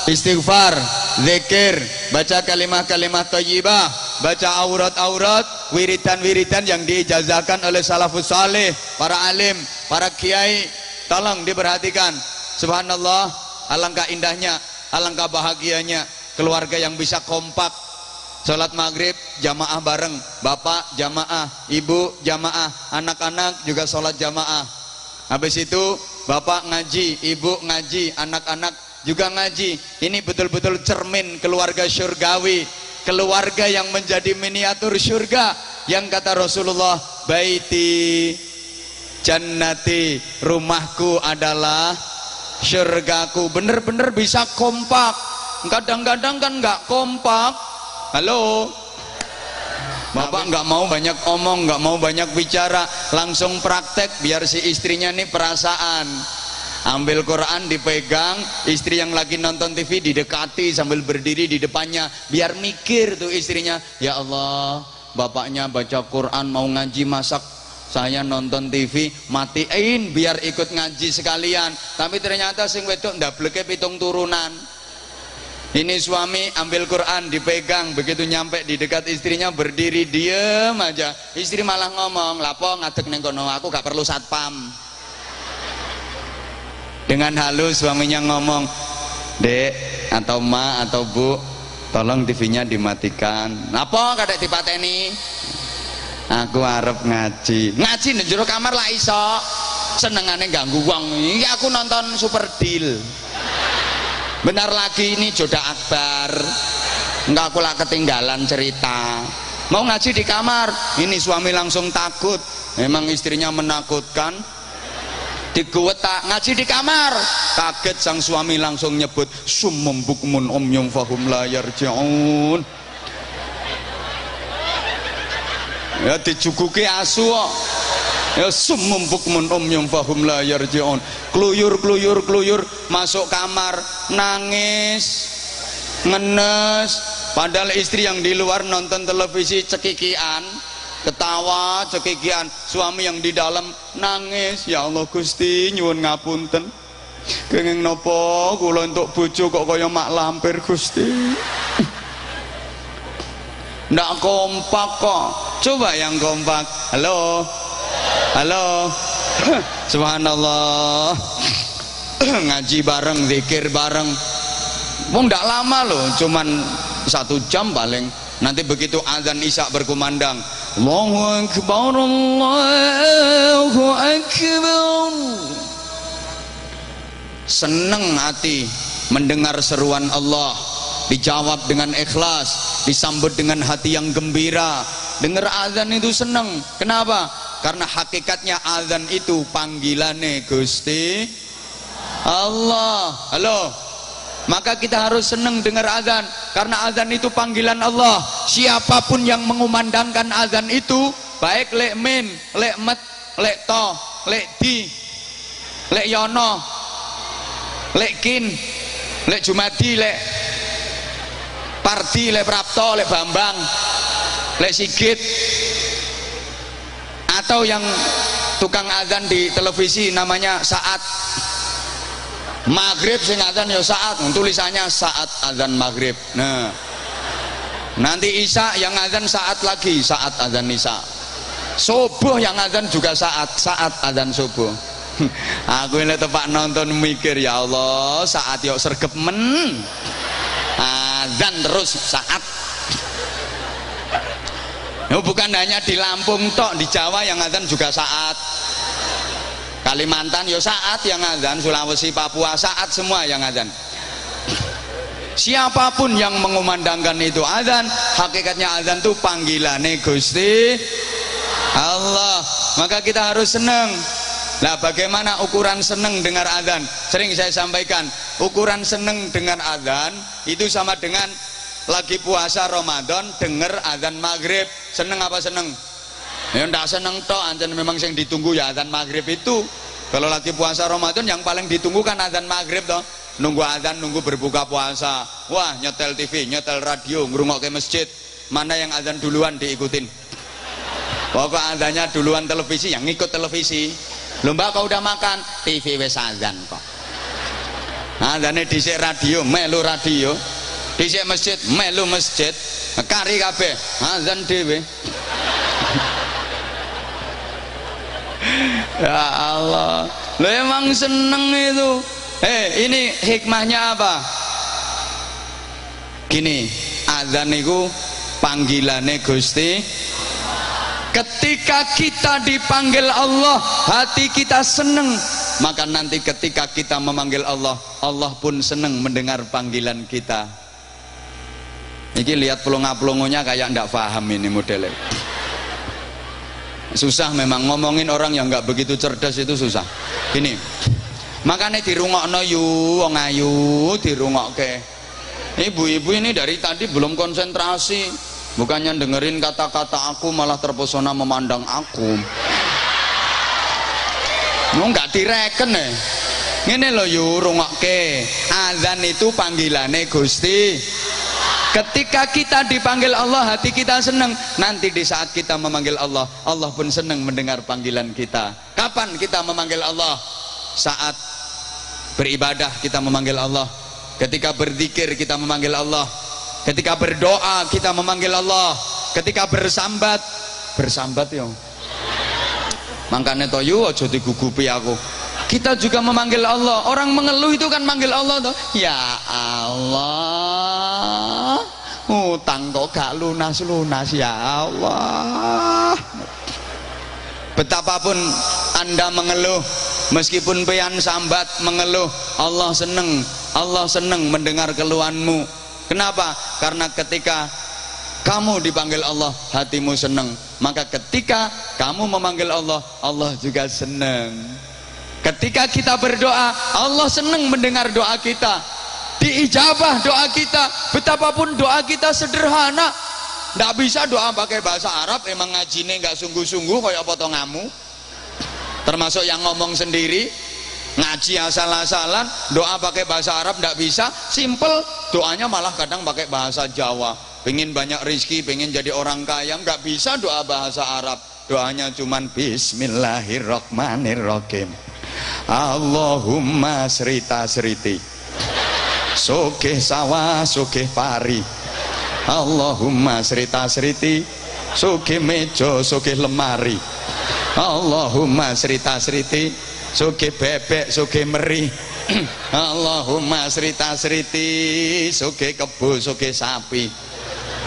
istighfar, zikir, baca kalimat-kalimat thayyibah, baca aurat-aurat, wiridan-wiridan yang diijazahkan oleh salafus salih, para alim, para kiai. Tolong diperhatikan. Subhanallah, alangkah indahnya, alangkah bahagianya keluarga yang bisa kompak. Sholat maghrib jamaah bareng, bapak jamaah, ibu jamaah, anak-anak juga sholat jamaah. Habis itu bapak ngaji, ibu ngaji, anak-anak juga ngaji. Ini betul-betul cermin keluarga syurgawi, keluarga yang menjadi miniatur syurga. Yang kata Rasulullah, baiti jannati, rumahku adalah syurgaku. Bener-bener bisa kompak. Kadang-kadang kan nggak kompak. Halo, bapak nggak mau banyak omong, nggak mau banyak bicara, langsung praktek biar si istrinya nih perasaan. Ambil Quran dipegang, istri yang lagi nonton TV didekati sambil berdiri di depannya, biar mikir tuh istrinya, ya Allah, bapaknya baca Quran mau ngaji, masak saya nonton TV, matiin biar ikut ngaji sekalian. Tapi ternyata sing wedok ndableke 7 turunan. Ini suami ambil Quran dipegang, begitu nyampe di dekat istrinya berdiri diem aja. Istri malah ngomong, lapo ngadeg neng kono, aku gak perlu satpam. Dengan halus suaminya ngomong, dek atau ma atau bu, tolong TV-nya dimatikan. Lapo kadek dipateni? Aku arep ngaji. Ngaji nang jero kamar lah iso. Senengane ganggu wong. Iki aku nonton Super Deal. Benar lagi ini Joda Akbar. Enggak, aku lah ketinggalan cerita. Mau ngaji di kamar, ini suami langsung takut. Memang istrinya menakutkan. Diguwetak ngaji di kamar. Kaget sang suami langsung nyebut summum bukmun umyum fahum la yarji'un. Ya dijuguki asu kok. Ya summum bukmun umyum fahum la yarji'un. Kluyur masuk kamar, nangis, ngenes. Padahal istri yang di luar nonton televisi cekikian, ketawa cekikian. Suami yang di dalam nangis, ya Allah Gusti nyuwun ngapunten, kenging nopo kula entuk bojo kok kaya mak lampir Gusti. Ndak kompak kok. Coba yang kompak. Halo, halo. Subhanallah. Ngaji bareng, zikir bareng. Wong ndak lama loh, cuman 1 jam paling. Nanti begitu azan isya berkumandang, Allahu Akbar, Allahu Akbar. Seneng hati mendengar seruan Allah, dijawab dengan ikhlas, disambut dengan hati yang gembira. Dengar azan itu seneng. Kenapa? Karena hakikatnya azan itu panggilane Gusti Allah. Halo. Maka kita harus senang dengar azan, karena azan itu panggilan Allah. Siapapun yang mengumandangkan azan itu, baik lek min, lek met, lek to, lek di, lek yono, lek kin, lek jumadi, lek pardi, lek prapto, lek bambang, lek sigit, atau yang tukang azan di televisi namanya Saat maghrib, sing azan ya Saat, tulisannya Saat azan maghrib. Nah, nanti isya yang azan Saat lagi, Saat azan isya. Subuh yang azan juga Saat azan subuh. Aku ini tepak nonton mikir, ya Allah, Saat yuk sergep men, azan terus Saat. No, bukan hanya di Lampung tok, di Jawa yang azan juga Saat. Kalimantan yo Saat yang azan, Sulawesi, Papua Saat, semua yang azan. Siapapun yang mengumandangkan itu azan, hakikatnya azan itu panggilane Gusti Allah. Maka kita harus senang. Nah, bagaimana ukuran senang dengar azan? Sering saya sampaikan, ukuran senang dengar azan itu sama dengan lagi puasa Ramadan dengar azan maghrib. Seneng apa seneng? Ya ndak seneng tok, anjen memang yang ditunggu ya azan maghrib itu. Kalau lagi puasa Ramadan yang paling ditunggu kan azan maghrib toh. Nunggu azan, nunggu berbuka puasa. Wah, nyetel TV, nyetel radio, ngrungokke masjid. Mana yang azan duluan diikutin. Pokok azannya duluan televisi, yang ngikut televisi. Lomba kau udah makan, TV wes azan kok. Azannya dhisik radio, melu radio. Dhisik masjid, melu masjid. Kari kabeh, azan dhewe. Ya Allah, lo emang seneng itu. Ini hikmahnya apa? Gini, azan itu panggilane Gusti. Ketika kita dipanggil Allah, hati kita seneng. Maka nanti ketika kita memanggil Allah, Allah pun seneng mendengar panggilan kita. Ini lihat pelongo-pelongonya kayak ndak paham ini modelnya. Susah memang ngomongin orang yang nggak begitu cerdas itu susah. Gini, makanya dirungokno yu, wong ayu dirungokke. Ibu-ibu ini dari tadi belum konsentrasi. Bukannya dengerin kata-kata aku malah terpesona memandang aku. Nggak direken nih. Ngene lho yu rungokke. Azan itu panggilannya Gusti. Ketika kita dipanggil Allah, hati kita senang. Nanti di saat kita memanggil Allah, Allah pun senang mendengar panggilan kita. Kapan kita memanggil Allah? Saat beribadah kita memanggil Allah. Ketika berzikir kita memanggil Allah. Ketika berdoa kita memanggil Allah. Ketika bersambat yo. Makanya toh yu aja digugupi aku. Kita juga memanggil Allah. Orang mengeluh itu kan manggil Allah toh. Ya Allah, utang kok gak lunas-lunas ya Allah. Betapapun Anda mengeluh, meskipun pian sambat mengeluh, Allah seneng mendengar keluhanmu. Kenapa? Karena ketika kamu dipanggil Allah, hatimu senang. Maka ketika kamu memanggil Allah, Allah juga senang. Ketika kita berdoa, Allah senang mendengar doa kita. Diijabah doa kita. Betapapun doa kita sederhana, nggak bisa doa pakai bahasa Arab. Emang ngajine nggak sungguh-sungguh kayak potongamu. Termasuk yang ngomong sendiri, ngaji asal-asalan, doa pakai bahasa Arab nggak bisa. Simple, doanya malah kadang pakai bahasa Jawa. Pengen banyak rizki, pengen jadi orang kaya, nggak bisa doa bahasa Arab. Doanya cuman Bismillahirrahmanirrahim. Allahumma srita sriti, sugih sawah sugih pari. Allahumma srita sriti, sugih meja sugih lemari. Allahumma srita sriti, sugih bebek sugih meri. Allahumma srita sriti, sugih kebo sugih sapi.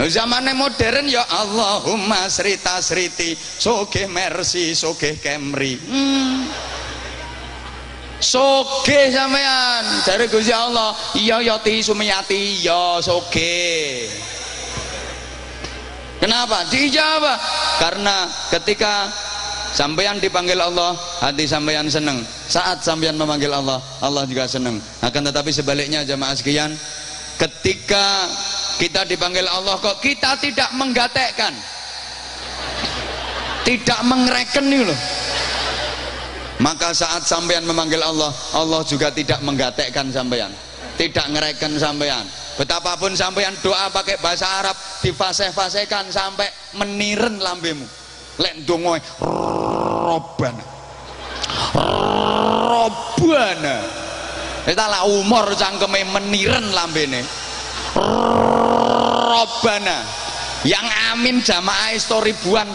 Zamannya modern ya Allahumma srita sriti, sugih Mercy sugih Camry. Sugih sampean dari Gusti Allah. Iya Yati Sumiyati, ya sugih. Kenapa? Dijawab karena ketika sampean dipanggil Allah, hati sampean senang. Saat sampean memanggil Allah, Allah juga senang. Akan tetapi sebaliknya jamaah sekalian, ketika kita dipanggil Allah kok kita tidak menggatekkan, tidak mengereken nih loh. Maka saat sampean memanggil Allah, Allah juga tidak menggatekkan sampean, tidak ngereken sampean. Betapapun sampean doa pakai bahasa Arab, difasih-fasihkan sampai meniren lambemu. Lek ndonga Robbana, Robbana. Kita lah umur cangkeme meniren lambene. Robbana. Yang amin jamaah itu ribuan.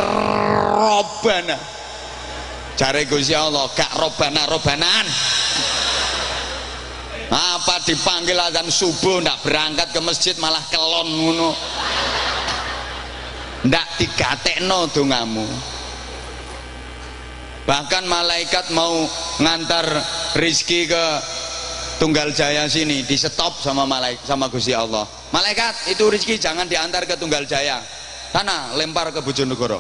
Robbana. Jare Gusti Allah gak robbana-robbanan. Apa dipanggil azan subuh ndak berangkat ke masjid malah kelon ngono. Ndak digatekno dongamu. Bahkan malaikat mau ngantar rizki ke Tunggal Jaya sini, di stop sama sama Gusti Allah. Malaikat, itu rizki jangan diantar ke Tunggal Jaya, sana lempar ke Bojonegoro.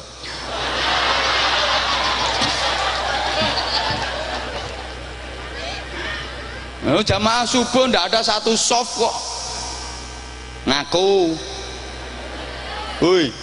Jamaah subuh ndak ada satu soft kok. Ngaku. Woi.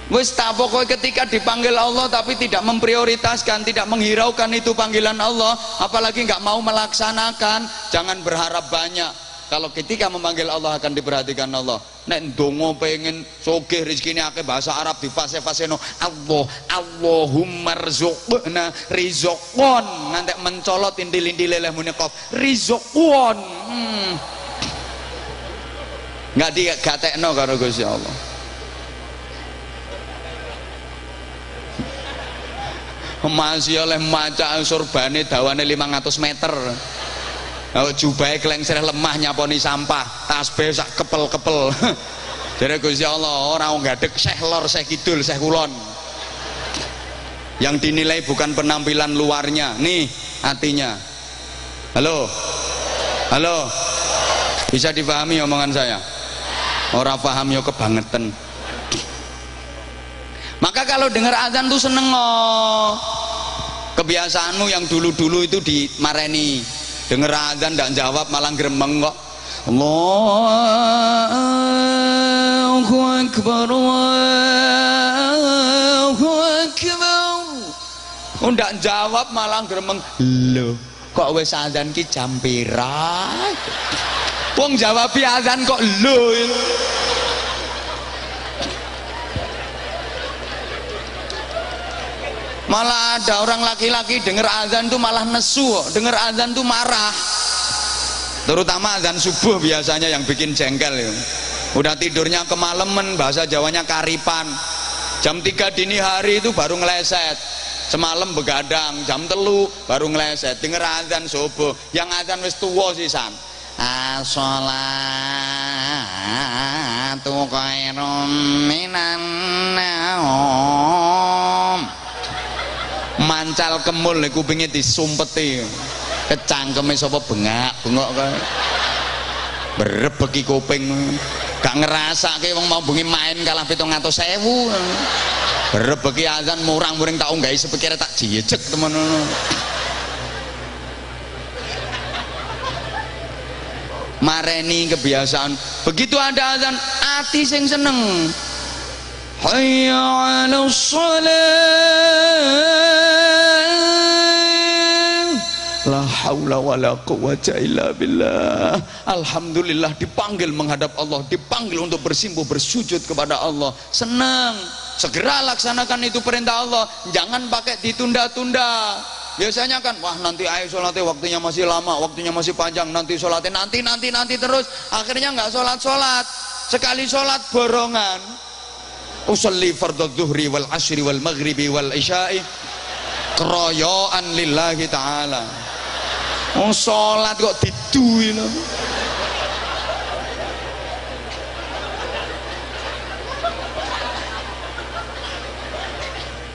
Wis tak pokoknya ketika dipanggil Allah tapi tidak memprioritaskan, tidak menghiraukan itu panggilan Allah, apalagi nggak mau melaksanakan, jangan berharap banyak. Kalau ketika memanggil Allah akan diperhatikan Allah. Nek ndonga pengen sugih rezekine akeh bahasa Arab di fase-faseno Allah, Allahumma rzuqna rizqan, ngantek mencolot indil-indil leleh muni qaf rizqan. Enggak digatekno karo Gusti Allah. Masih oleh maca surbane dawane 500 meter. Jubahe kelengser lemah nyaponi sampah, tasbih sak kepel-kepel. Jadi Gusti Allah orang ngadeg Syekh lor, Syekh kidul, Syekh kulon. Yang dinilai bukan penampilan luarnya, nih hatinya. Halo, halo, bisa dipahami omongan saya? Orang paham yo kebangetan. Maka kalau dengar azan tuh seneng oh. Kebiasaanmu yang dulu-dulu itu dimareni. Dengar azan ndak jawab malah gremeng kok. Allahu Akbar, Allahu Akbar. Ndak jawab malah gremeng. Lho, kok wis azan ki jam pira? Wong jawab azan kok lho. Malah ada orang laki-laki dengar azan tuh malah nesu, dengar azan tuh marah. Terutama azan subuh biasanya yang bikin jengkel ya. Udah tidurnya kemalaman, bahasa Jawanya karipan. Jam 3 dini hari itu baru ngeleset. Semalam begadang, jam 3 baru ngeleset. Dengar azan subuh, yang azan wis tuwa sisan. As-sholatu khairum minan naum. Mancal kemul kupinge disumpeti. Kecangkeme sapa bengak-bengok kae. Berebeki kuping. Gak ngerasake wong mau bengi main kalah 700.000. Berebeki azan murang-muring tak unggahi sepikire tak jejeg temen ngono. Mareni kebiasaan. Begitu ada azan, ati sing seneng. Hayya 'alas shalah. La haula wala quwwata illa billah. Alhamdulillah dipanggil menghadap Allah, dipanggil untuk bersimpuh bersujud kepada Allah. Senang. Segera laksanakan itu perintah Allah. Jangan pakai ditunda-tunda. Biasanya kan, wah nanti ayo sholatnya waktunya masih lama, waktunya masih panjang, nanti sholatnya nanti terus. Akhirnya nggak sholat. Sekali sholat borongan. Usolli fardhu dhuhri wal ashri wal maghribi wal isya'i keroyoan lillahi ta'ala. Oh sholat kok diduwi lho.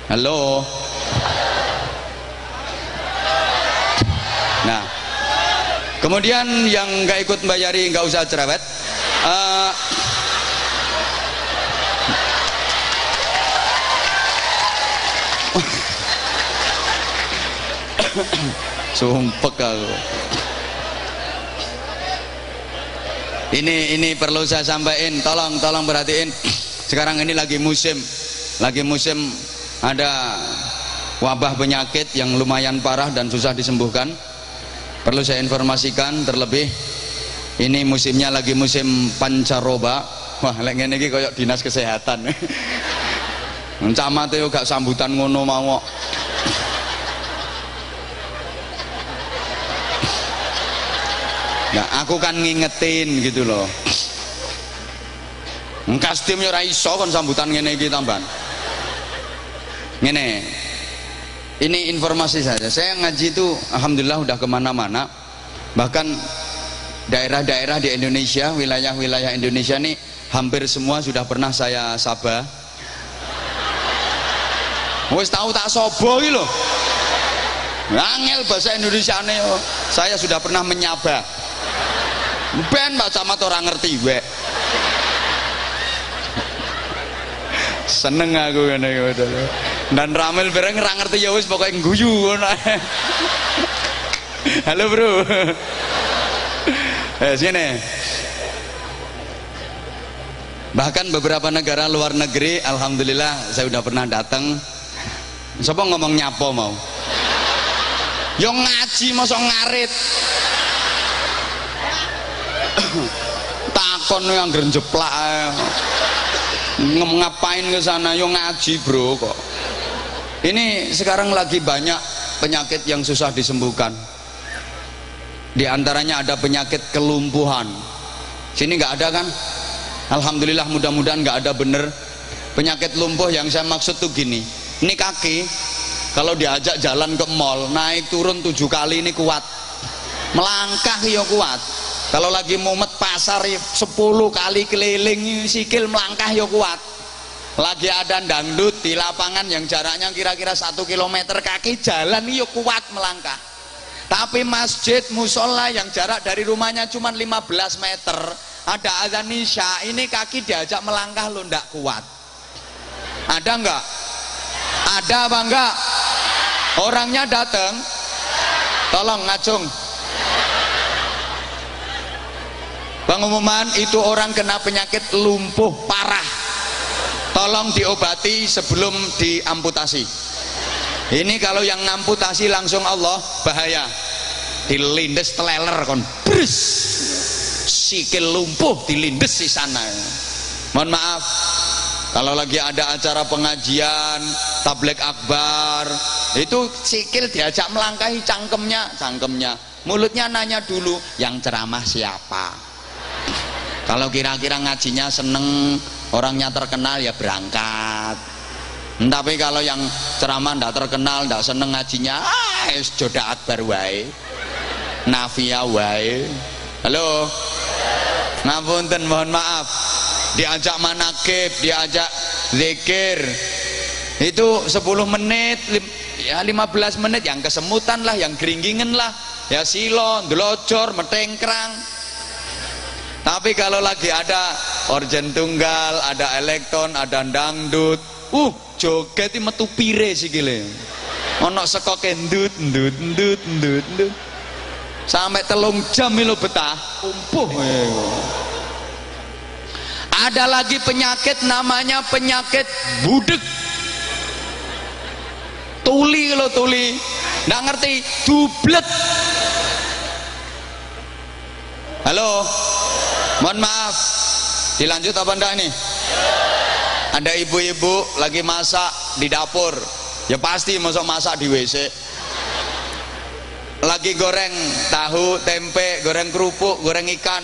Halo. Nah, kemudian yang nggak ikut bayari nggak usah cerewet. Sumpek aku. Ini perlu saya sampaikan. Tolong perhatiin. Sekarang ini lagi musim ada wabah penyakit yang lumayan parah dan susah disembuhkan. Perlu saya informasikan terlebih ini musimnya lagi musim pancaroba. Wah, lek ngene iki koyo dinas kesehatan. Camat yo gak sambutan ngono mau. Nah, aku kan ngingetin gitu loh. Kastim yo ora iso kon sambutan ngene iki tambahan. Ngene. Ini informasi saja. Saya ngaji itu alhamdulillah udah kemana-mana. Bahkan daerah-daerah di Indonesia, wilayah-wilayah Indonesia ini hampir semua sudah pernah saya sabah. Wis tahu tak sobo iki lho. Angel bahasa Indonesiane saya sudah pernah menyabah. Ben Pak Camat orang ngerti wek. Seneng aku ngene iki. Dan Ramil bareng ora ngerti ya wis pokoke guyu ngono. Halo, Bro. Sini. Bahkan beberapa negara luar negeri alhamdulillah saya udah pernah datang. Sapa ngomong nyapo mau? Yo ngaji mosok ngarit. Takon yang jeplak ngapain ke sana yo ngaji bro kok. Ini sekarang lagi banyak penyakit yang susah disembuhkan. Di antaranya ada penyakit kelumpuhan. Sini nggak ada kan? Alhamdulillah mudah-mudahan nggak ada bener. Penyakit lumpuh yang saya maksud tuh gini. Ini kaki kalau diajak jalan ke mall naik turun 7 kali ini kuat. Melangkah yo kuat. Kalau lagi mumet pasar 10 kali keliling sikil melangkah ya kuat. Lagi ada dangdut di lapangan yang jaraknya kira-kira 1 kilometer kaki jalan ya kuat melangkah. Tapi masjid musola yang jarak dari rumahnya cuma 15 meter, ada azan isya, ini kaki diajak melangkah lo ndak kuat. Ada enggak? Ada apa enggak? Orangnya datang, tolong ngacung. Pengumuman itu orang kena penyakit lumpuh parah, tolong diobati sebelum diamputasi. Ini kalau yang ngamputasi langsung Allah bahaya, dilindes teleler kon bres, sikil lumpuh dilindes di sana. Mohon maaf kalau lagi ada acara pengajian tabligh akbar itu sikil diajak melangkahi cangkemnya, mulutnya nanya dulu yang ceramah siapa. Kalau kira-kira ngajinya seneng, orangnya terkenal ya berangkat. Tapi kalau yang ceramah ndak terkenal, ndak seneng ngajinya, joda akbar wae, nafia wae. Halo, ngapunten, mohon maaf. Diajak manakib, diajak zikir, itu 10 menit, ya 15 menit, yang kesemutan lah, yang geringgingen lah, ya silo, ndelojor, metengkrang. Tapi kalau lagi ada organ tunggal, ada elektron, ada dangdut, joget itu metu pire sikile. Ono seko kendut, ndut. Sampai 3 jam lo betah, umpuh. Ada lagi penyakit namanya penyakit budek. Tuli lo tuli, nggak ngerti, dublet. Halo, mohon maaf, dilanjut apa enggak ini? Ada ibu-ibu lagi masak di dapur, ya pasti masak di WC. Lagi goreng tahu, tempe, goreng kerupuk, goreng ikan,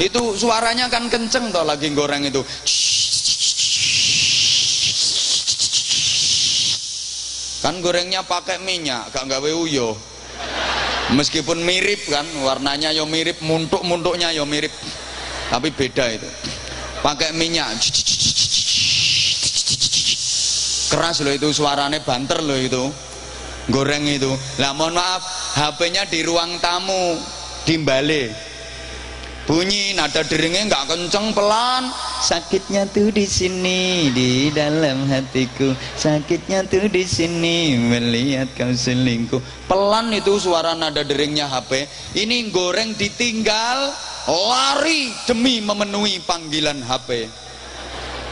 itu suaranya kan kenceng toh lagi goreng itu. Kan gorengnya pakai minyak, gak gawe uyuh. Meskipun mirip kan, warnanya yo mirip, muntuk-muntuknya yo mirip, tapi beda itu. Pakai minyak, keras loh itu suaranya, banter loh itu, goreng itu. Lah mohon maaf, HP-nya di ruang tamu, dimbale, bunyi nada deringnya nggak kenceng, pelan. Sakitnya tuh di sini, di dalam hatiku. Sakitnya tuh di sini, melihat kau selingkuh. Pelan itu suara nada deringnya HP. Ini goreng ditinggal, lari demi memenuhi panggilan HP.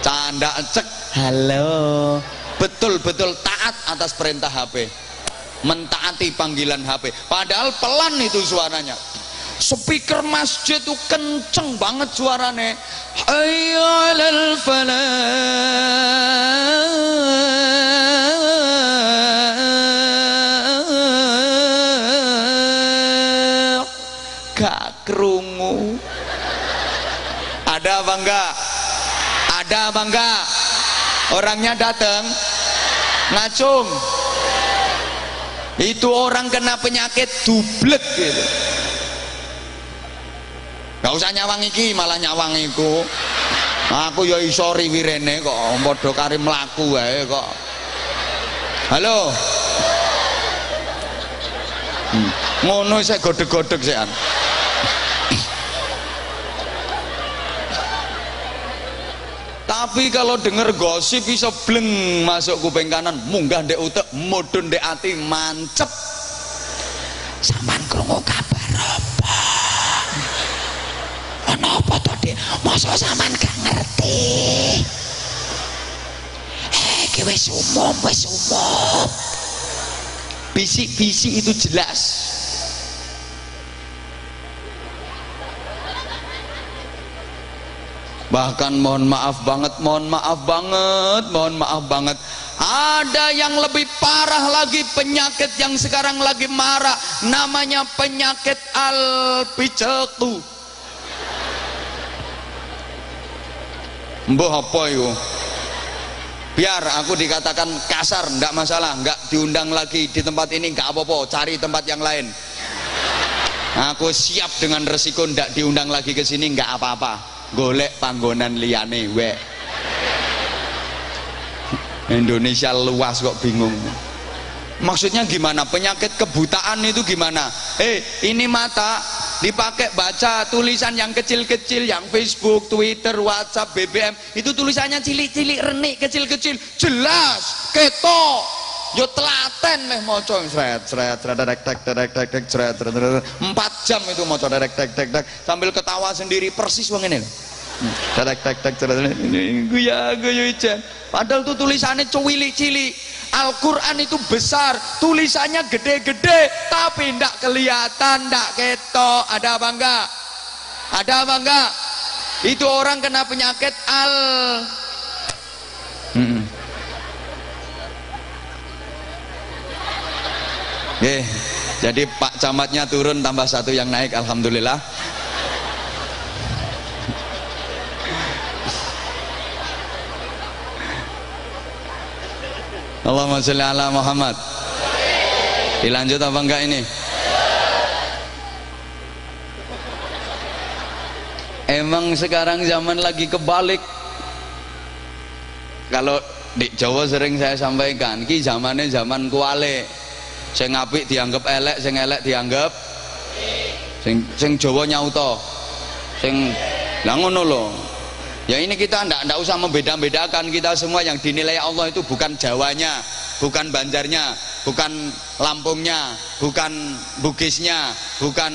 Canda cek, halo. Betul-betul taat atas perintah HP, mentaati panggilan HP. Padahal pelan itu suaranya. Speaker masjid itu kenceng banget suaranya. Hayya 'alal falah. Gak krungu. Ada apa enggak? Ada apa enggak? Orangnya datang ngacung. Itu orang kena penyakit dublet gitu. Gak usah nyawang iki, malah nyawang iku. Aku ya iso riwirene kok, padha kari mlaku wae kok. Halo. Ngono sik godheg-godheg sekan. Tapi kalau denger gosip bisa bleng masuk kuping kanan, munggah ndek utek, mudhun ndek ati, mancep. Sampeyan krungu kabar apa? Kenapa tadi? Masa sampean gak ngerti? Iki wis umum. Bisik-bisik itu jelas. Bahkan mohon maaf banget. Ada yang lebih parah lagi, penyakit yang sekarang lagi marak, namanya penyakit al-bicetu. Mbah apa itu? Biar aku dikatakan kasar, enggak masalah, enggak diundang lagi di tempat ini, enggak apa-apa, cari tempat yang lain. Aku siap dengan resiko ndak diundang lagi ke sini, nggak apa-apa. Golek panggonan liyane wek. Indonesia luas kok bingung. Maksudnya gimana? Penyakit kebutaan itu gimana? Ini mata dipakai baca tulisan yang kecil-kecil, yang Facebook, Twitter, WhatsApp, BBM, itu tulisannya cilik-cilik, renik, kecil-kecil, jelas, ketok. Yo telaten meh maca sret 4 jam itu maca sambil ketawa sendiri persis wong ngene lho. Guyu ijen. Padahal tuh tulisannya cilik-cilik. Al-Quran itu besar, tulisannya gede-gede, tapi ndak kelihatan, ndak ketok. Ada apa enggak? Ada apa enggak? Itu orang kena penyakit jadi Pak Camatnya turun, tambah 1 yang naik, alhamdulillah. Allahumma sholli ala Muhammad. Dilanjut apa enggak ini? Emang sekarang zaman lagi kebalik. Kalau di Jawa sering saya sampaikan, ki zamannya zaman kuale. Sing apik dianggap elek, sing elek dianggap sing Jawa nyauto. Sing lah ngono lho. Ya ini kita ndak usah membeda-bedakan, kita semua yang dinilai Allah itu bukan Jawanya, bukan Banjarnya, bukan Lampungnya, bukan Bugisnya, bukan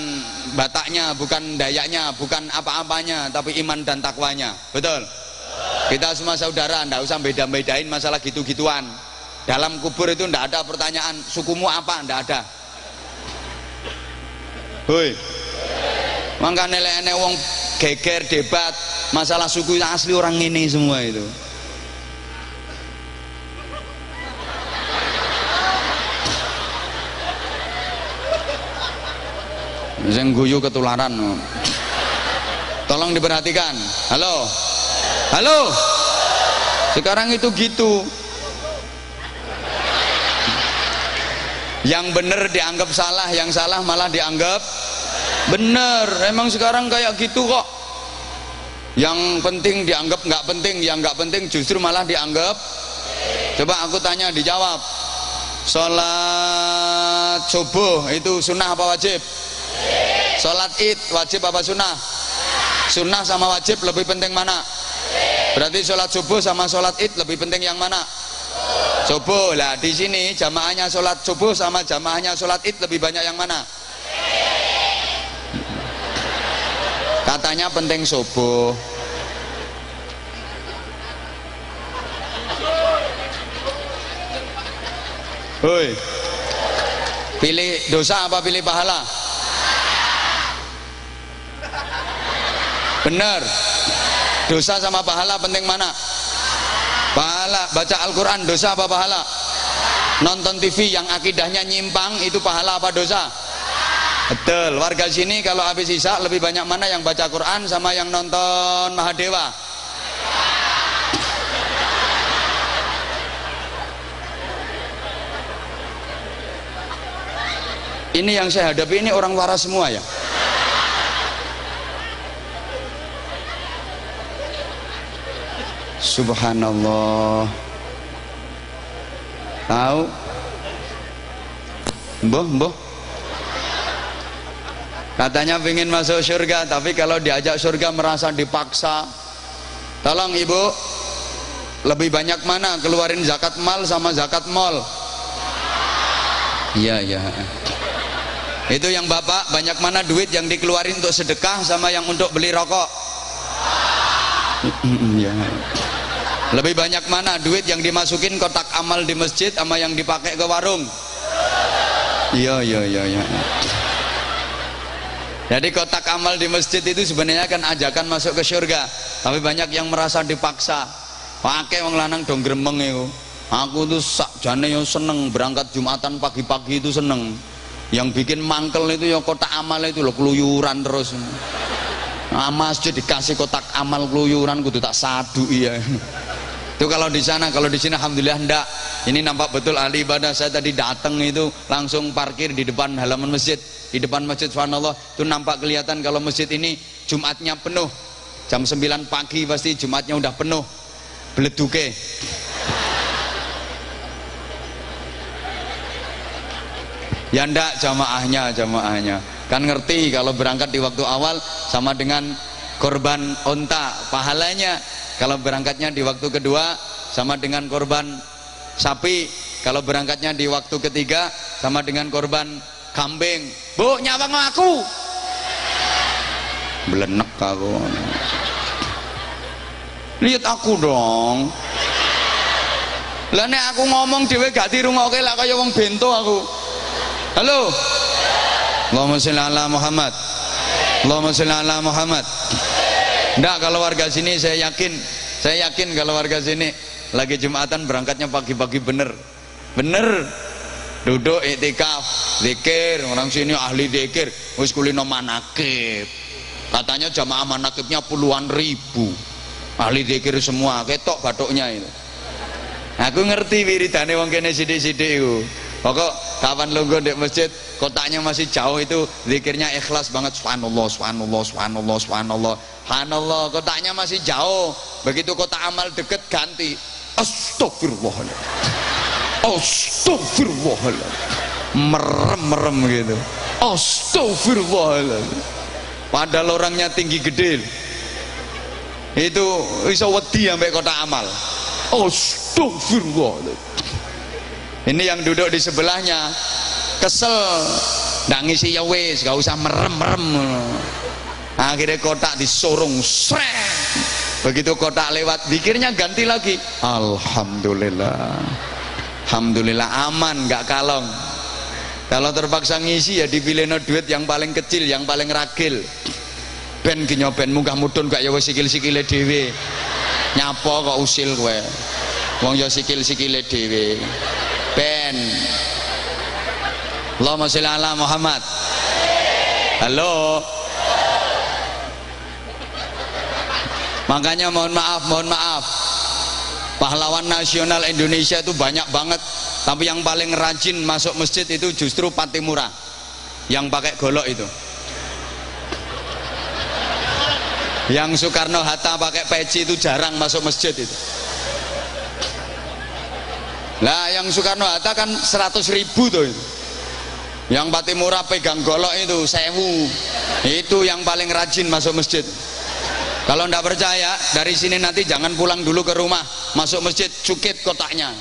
Bataknya, bukan Dayaknya, bukan apa-apanya, tapi iman dan takwanya. Betul? Kita semua saudara, ndak usah beda-bedain masalah gitu-gituan. Dalam kubur itu ndak ada pertanyaan sukumu apa, ndak ada. Hoi. Makanya nek wong geger debat masalah suku asli orang ini semua itu. Sing guyu ketularan. Tolong diperhatikan. Halo. Halo. Sekarang itu gitu. Yang benar dianggap salah, yang salah malah dianggap benar. Emang sekarang kayak gitu kok. Yang penting dianggap nggak penting, yang nggak penting justru malah dianggap. Coba aku tanya, dijawab. Sholat subuh itu sunnah apa wajib? Sholat id wajib apa sunnah? Sunnah sama wajib lebih penting mana? Berarti sholat subuh sama sholat id lebih penting yang mana? Subuh. Lah di sini jamaahnya sholat subuh sama jamaahnya sholat id lebih banyak yang mana? Katanya penting subuh. Hoi. Pilih dosa apa pilih pahala? Benar. Dosa sama pahala penting mana? Pahala. Baca Al-Quran dosa apa pahala? Nonton TV yang akidahnya nyimpang itu pahala apa dosa? Betul. Warga sini kalau habis isya lebih banyak mana yang baca Quran sama yang nonton Mahadewa? Ini yang saya hadapi ini orang waras semua ya. Subhanallah. Tahu? Mbah. Katanya ingin masuk surga, tapi kalau diajak surga merasa dipaksa. Tolong ibu, lebih banyak mana keluarin zakat mal sama zakat mall? Iya. Itu yang bapak, banyak mana duit yang dikeluarin untuk sedekah sama yang untuk beli rokok? Iya. Lebih banyak mana duit yang dimasukin kotak amal di masjid sama yang dipakai ke warung? Iya. Jadi kotak amal di masjid itu sebenarnya kan ajakan masuk ke surga, tapi banyak yang merasa dipaksa. Pakai wong lanang dong gremeng itu. Aku tuh sakjane yo seneng berangkat Jumatan pagi-pagi itu seneng. Yang bikin mangkel itu ya kotak amal itu loh, keluyuran terus. Masjid dikasih kotak amal keluyuran kudu tak sadu iya. Itu kalau di sana, kalau di sini alhamdulillah enggak. Ini nampak betul ahli ibadah. Saya tadi datang itu langsung parkir di depan halaman masjid, di depan masjid, subhanallah. Itu nampak kelihatan kalau masjid ini Jumatnya penuh. Jam 9 pagi pasti Jumatnya udah penuh. Beleduke. Ya enggak, jamaahnya kan ngerti kalau berangkat di waktu awal sama dengan korban onta pahalanya. Kalau berangkatnya di waktu kedua sama dengan korban sapi. Kalau berangkatnya di waktu ketiga sama dengan korban kambing. Bu, nyawang aku. Belenek aku. Lihat aku dong. Lah nek aku ngomong dhewe gak dirungokke lah kaya wong bento aku. Halo. Allahumma sholli ala Muhammad. Allahumma sholli ala Muhammad. Enggak, kalau warga sini saya yakin kalau warga sini lagi Jumatan berangkatnya pagi-pagi bener duduk iktikaf zikir. Orang sini ahli zikir wis kulino manakib, katanya jamaah manakibnya puluhan ribu, ahli zikir semua, ketok batuknya itu. Aku ngerti wiridane wong kene sithik-sithik iku. Pokok kapan lungguh di masjid kotaknya masih jauh itu zikirnya ikhlas banget, subhanallah subhanallah subhanallah subhanallah subhanallah. Kotaknya masih jauh, begitu kotak amal deket ganti astagfirullahaladzim astagfirullahaladzim, merem gitu, astagfirullahaladzim. Padahal orangnya tinggi gede itu iso wedi sampai kotak amal, astagfirullahaladzim. Ini yang duduk di sebelahnya kesel, ndak ngisi ya wis, gak usah merem. Akhirnya kotak disorong, sreng. Begitu kotak lewat, zikirnya ganti lagi. Alhamdulillah, alhamdulillah aman, gak kalong. Kalau terpaksa ngisi ya dipilihno duit yang paling kecil, yang paling ragil. Ben kinyoben munggah mudun gak ya wis sikil-sikile dhewe. Nyapa kok usil kowe. Wong ya sikil-sikile dhewe. Ben. Allahumma sholli ala Muhammad. Halo. Makanya mohon maaf. Pahlawan nasional Indonesia itu banyak banget, tapi yang paling rajin masuk masjid itu justru Patimura, yang pakai golok itu. Yang Soekarno Hatta pakai peci itu jarang masuk masjid itu. Lah yang Soekarno Hatta kan 100.000 tuh itu. Yang Patimura pegang golok itu 1000. Itu yang paling rajin masuk masjid. Kalau ndak percaya, dari sini nanti jangan pulang dulu ke rumah, masuk masjid cukit kotaknya.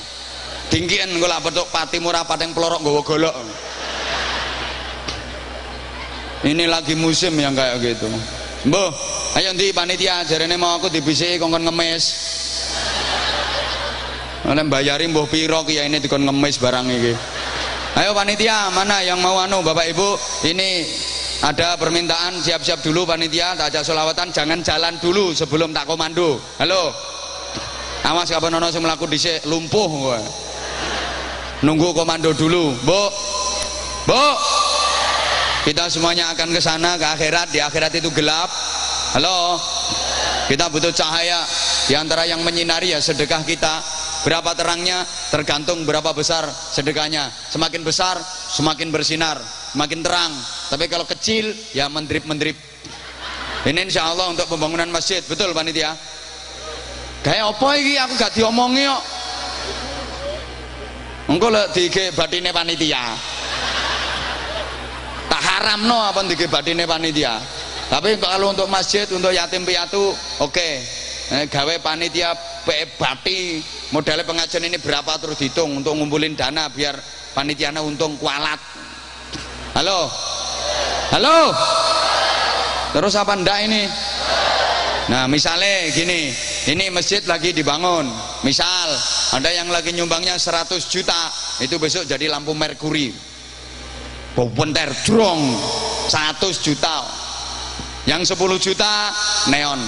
Tinggian golak petuk Patimura pateng pelorok nggawa golok. Ini lagi musim yang kayak gitu. Mbah, ayo ndi panitia jarene mau aku dibisiki kongkon ngemis. Nek bayari mbuh pira kiai ini dikon ngemis barang iki. Ayo panitia, mana yang mau anu Bapak Ibu, ini ada permintaan, siap-siap dulu panitia, tak ajak sholawatan, jangan jalan dulu sebelum tak komando. Halo. Awas kapan ono sing mlaku dhisik lumpuh kowe. Nunggu komando dulu. Bu. Kita semuanya akan ke sana, ke akhirat. Di akhirat itu gelap. Halo. Kita butuh cahaya. Di antara yang menyinari ya sedekah kita. Berapa terangnya tergantung berapa besar sedekahnya. Semakin besar semakin bersinar, semakin terang. Tapi kalau kecil ya mendrip-mendrip. Ini insya Allah untuk pembangunan masjid. Betul panitia? Kayak apa ini aku gak diomongi kok. Engko lek dike batine panitia. Tak haram no apa dike batine panitia. Tapi kalau untuk masjid, untuk yatim piatu, oke. Gawe panitia bati modalnya pengajian ini berapa terus dihitung untuk ngumpulin dana biar panitiana untung kualat. Halo. Terus apa ndak ini? Nah misalnya gini, ini masjid lagi dibangun, misal ada yang lagi nyumbangnya 100 juta, itu besok jadi lampu merkuri benter drong 100 juta, yang 10 juta neon.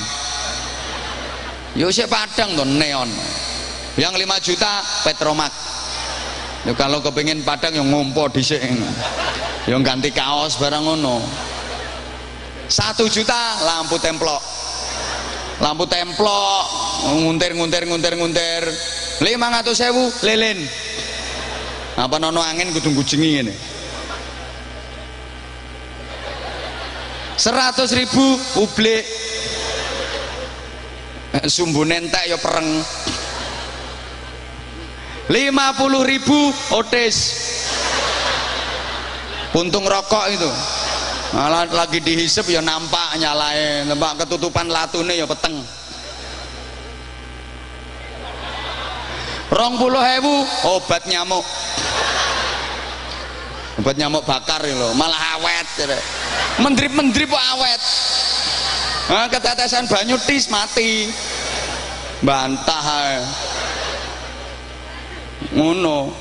Yo sik padang tuh neon. Yang 5 juta petromak. Yo kalau kepengin padang yang ngompo dhisik. Yang ganti kaos barang ngono. 1 juta lampu templok. lampu templok, nguntir 500.000 lilin. Apa nono angin kudu gujengi ngene. 100.000 ublik. Sumbune entek ya pereng. 50.000 otis. Puntung rokok itu. Malah lagi dihisep ya nampak nyalae, nampak ketutupan latune ya peteng. 20.000 obat nyamuk. Obat nyamuk bakar lho, malah awet. Mendrip-mendrip kok awet. Nah, ketetesan banyu tis mati. Bantah ae. Ngono.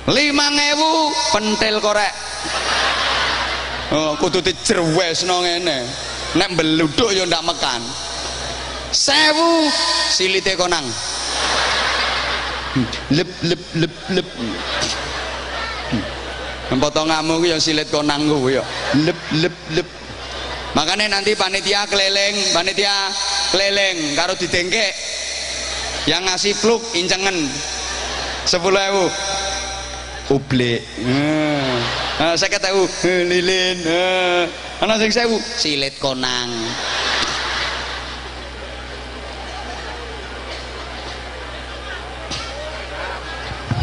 5.000 pentil korek. Oh, kudu dijerwesno ngene. Nek mbeluduk ya ndak mekan. 1.000 silite konang. Lep. Potonganmu ku ya silit konang ku ya. Lep. Makanya nanti panitia keliling karo didengkek. Yang ngasih pluk incengen 10.000 ublik. Saya ketahu lilin. Ana sing 1.000 silit konang.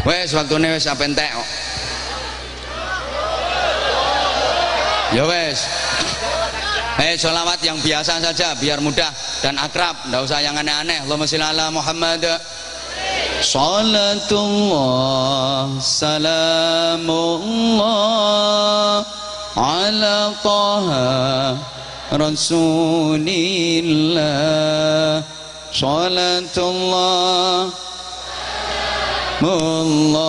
Wes waktune wis apa entek kok. Ya wes. Sholawat yang biasa saja biar mudah dan akrab, enggak usah yang aneh-aneh. Allahumma sholli ala Muhammad. Salatullah salamullah ala taha rasulillah. Salatullah mullah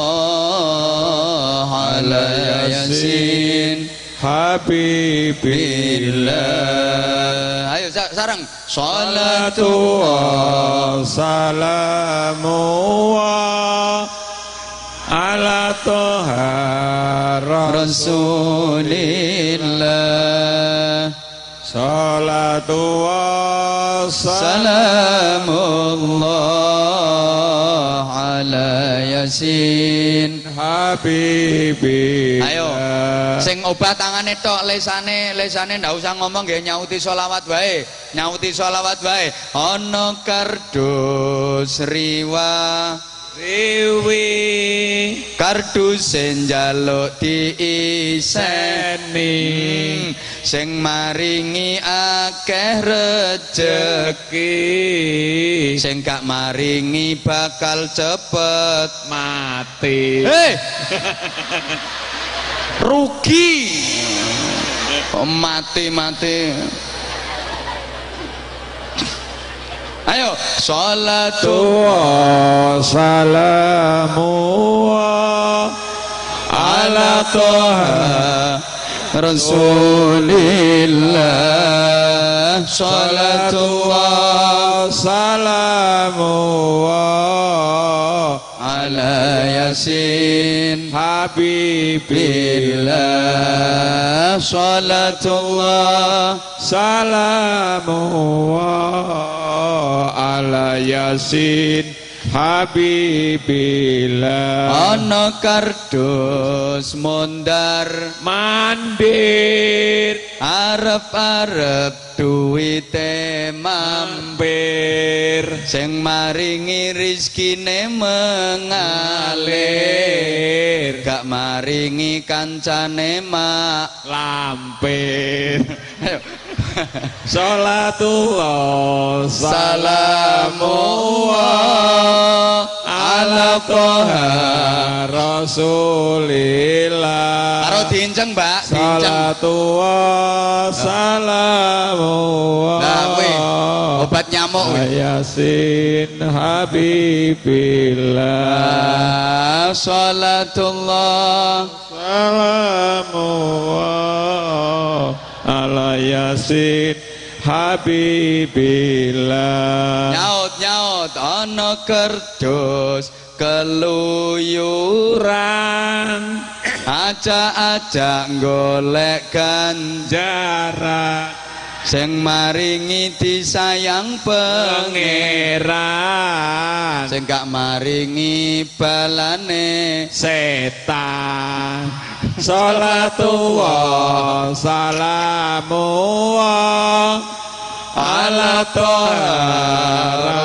ala yasin habibillah. Ayo sareng. Salatu wa salamu wa ala toha rasulillah. Salatu wa salamullah ala yasin habibillah. Ayo sing obat tangane tok, lesane ndak usah ngomong nggih, nyauti sholawat wae. Ana kardus riwi kardus njaluk diiseni, sing maringi akeh rejeki, sing gak maringi bakal cepet mati. Rugi mati. Ayo sholatu wa salamu ala toha rasulillah. Sholatu wa salamu ala yasin habibillah. Sholatullah salamu ala yasin habibillah. Ana kardus mondar mandir, arep-arep duwite mampir, sing maringi rizkine mengalir, gak maringi kancane mak lampir. Salatullah salamullah ala toha rasulillah. Karo diinceng mbak, salatullah salamullah. Nah kuwi obat nyamuk yasin habibillah. Salatullah salamullah ala yasin habibillah. Nyaut ana kerdus keluyuran, ajak golek ganjaran, sing maringi disayang pangeran, sing gak maringi balane setan. Salatullah salamullah ala toha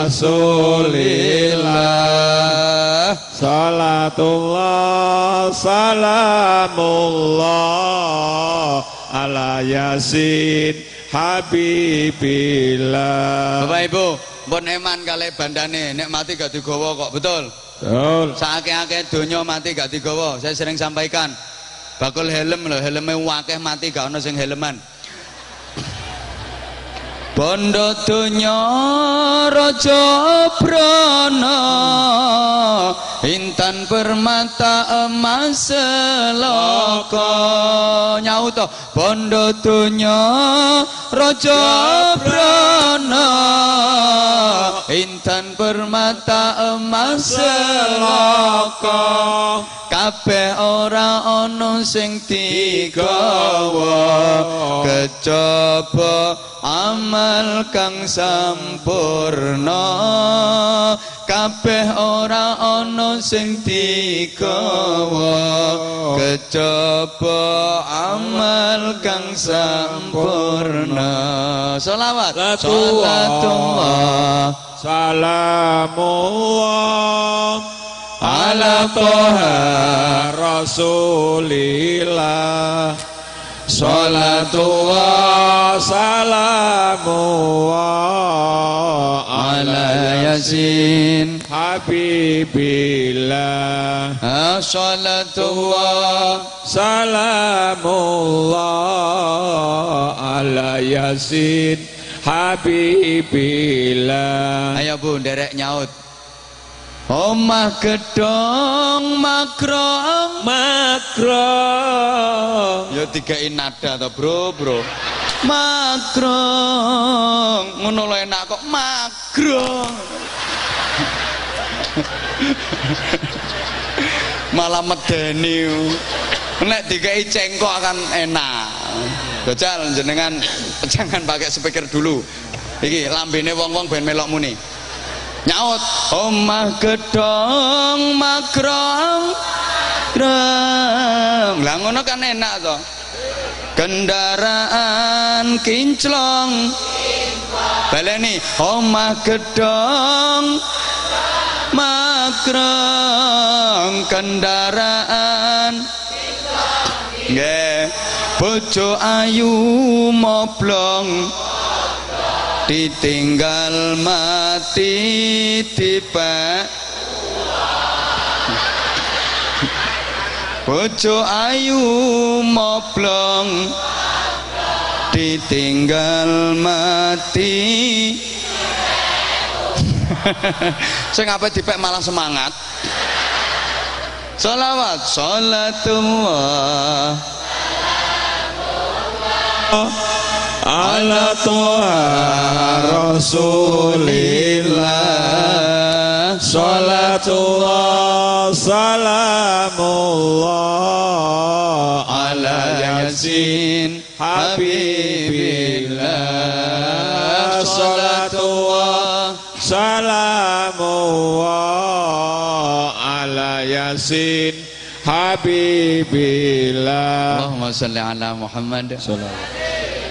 rasulillah. Salatullah salamullah ala yasin habibillah. Bapak Ibu, pun eman kali bandane, nek mati gak digawa kok, betul? Betul. Saake-ake donya mati gak digawa. Saya sering sampaikan, bakul helm lho, helme wakeh mati gak ono sing helman. Bondo donya raja brana, intan permata emas selaka. Nyaut to, bondo donya raja brana, intan permata emas selaka. Kabeh ora ana sing digawa, kejaba amal kang sampurna. Kabeh ora ana sing digawa, kejaba amal kang sampurna. Shalawat salatullah Salamullah ala toha rasulillah. Salatullah salamullah ala yasin habibillah. Salatullah salamullah ala yasin habibillah. Ayo Bu, derek nyaut. Omah gedong makrom Makro ya digawe nada to bro makrong ngono lho enak kok makrong malah medeni nek digawe cengkok akan enak. Jajal jenengan jangan pakai speaker dulu iki lambene wong-wong ben melok muni. Nyaut omah gedong makrong krong. Lah ngono kan enak to. Kendaraan kinclong. Baleni omah gedong makrong kendaraan nggih. Bojo ayu moblong ditinggal mati dipek. Bojo ayu moblong ditinggal mati. Sing ape dipek malah semangat. Sholawat sholatullah ala toha rasulillah. Salatullah salamullah ala yasin habibillah. Salatullah salamullah ala yasin habibillah. Allahumma sholli ala Muhammad.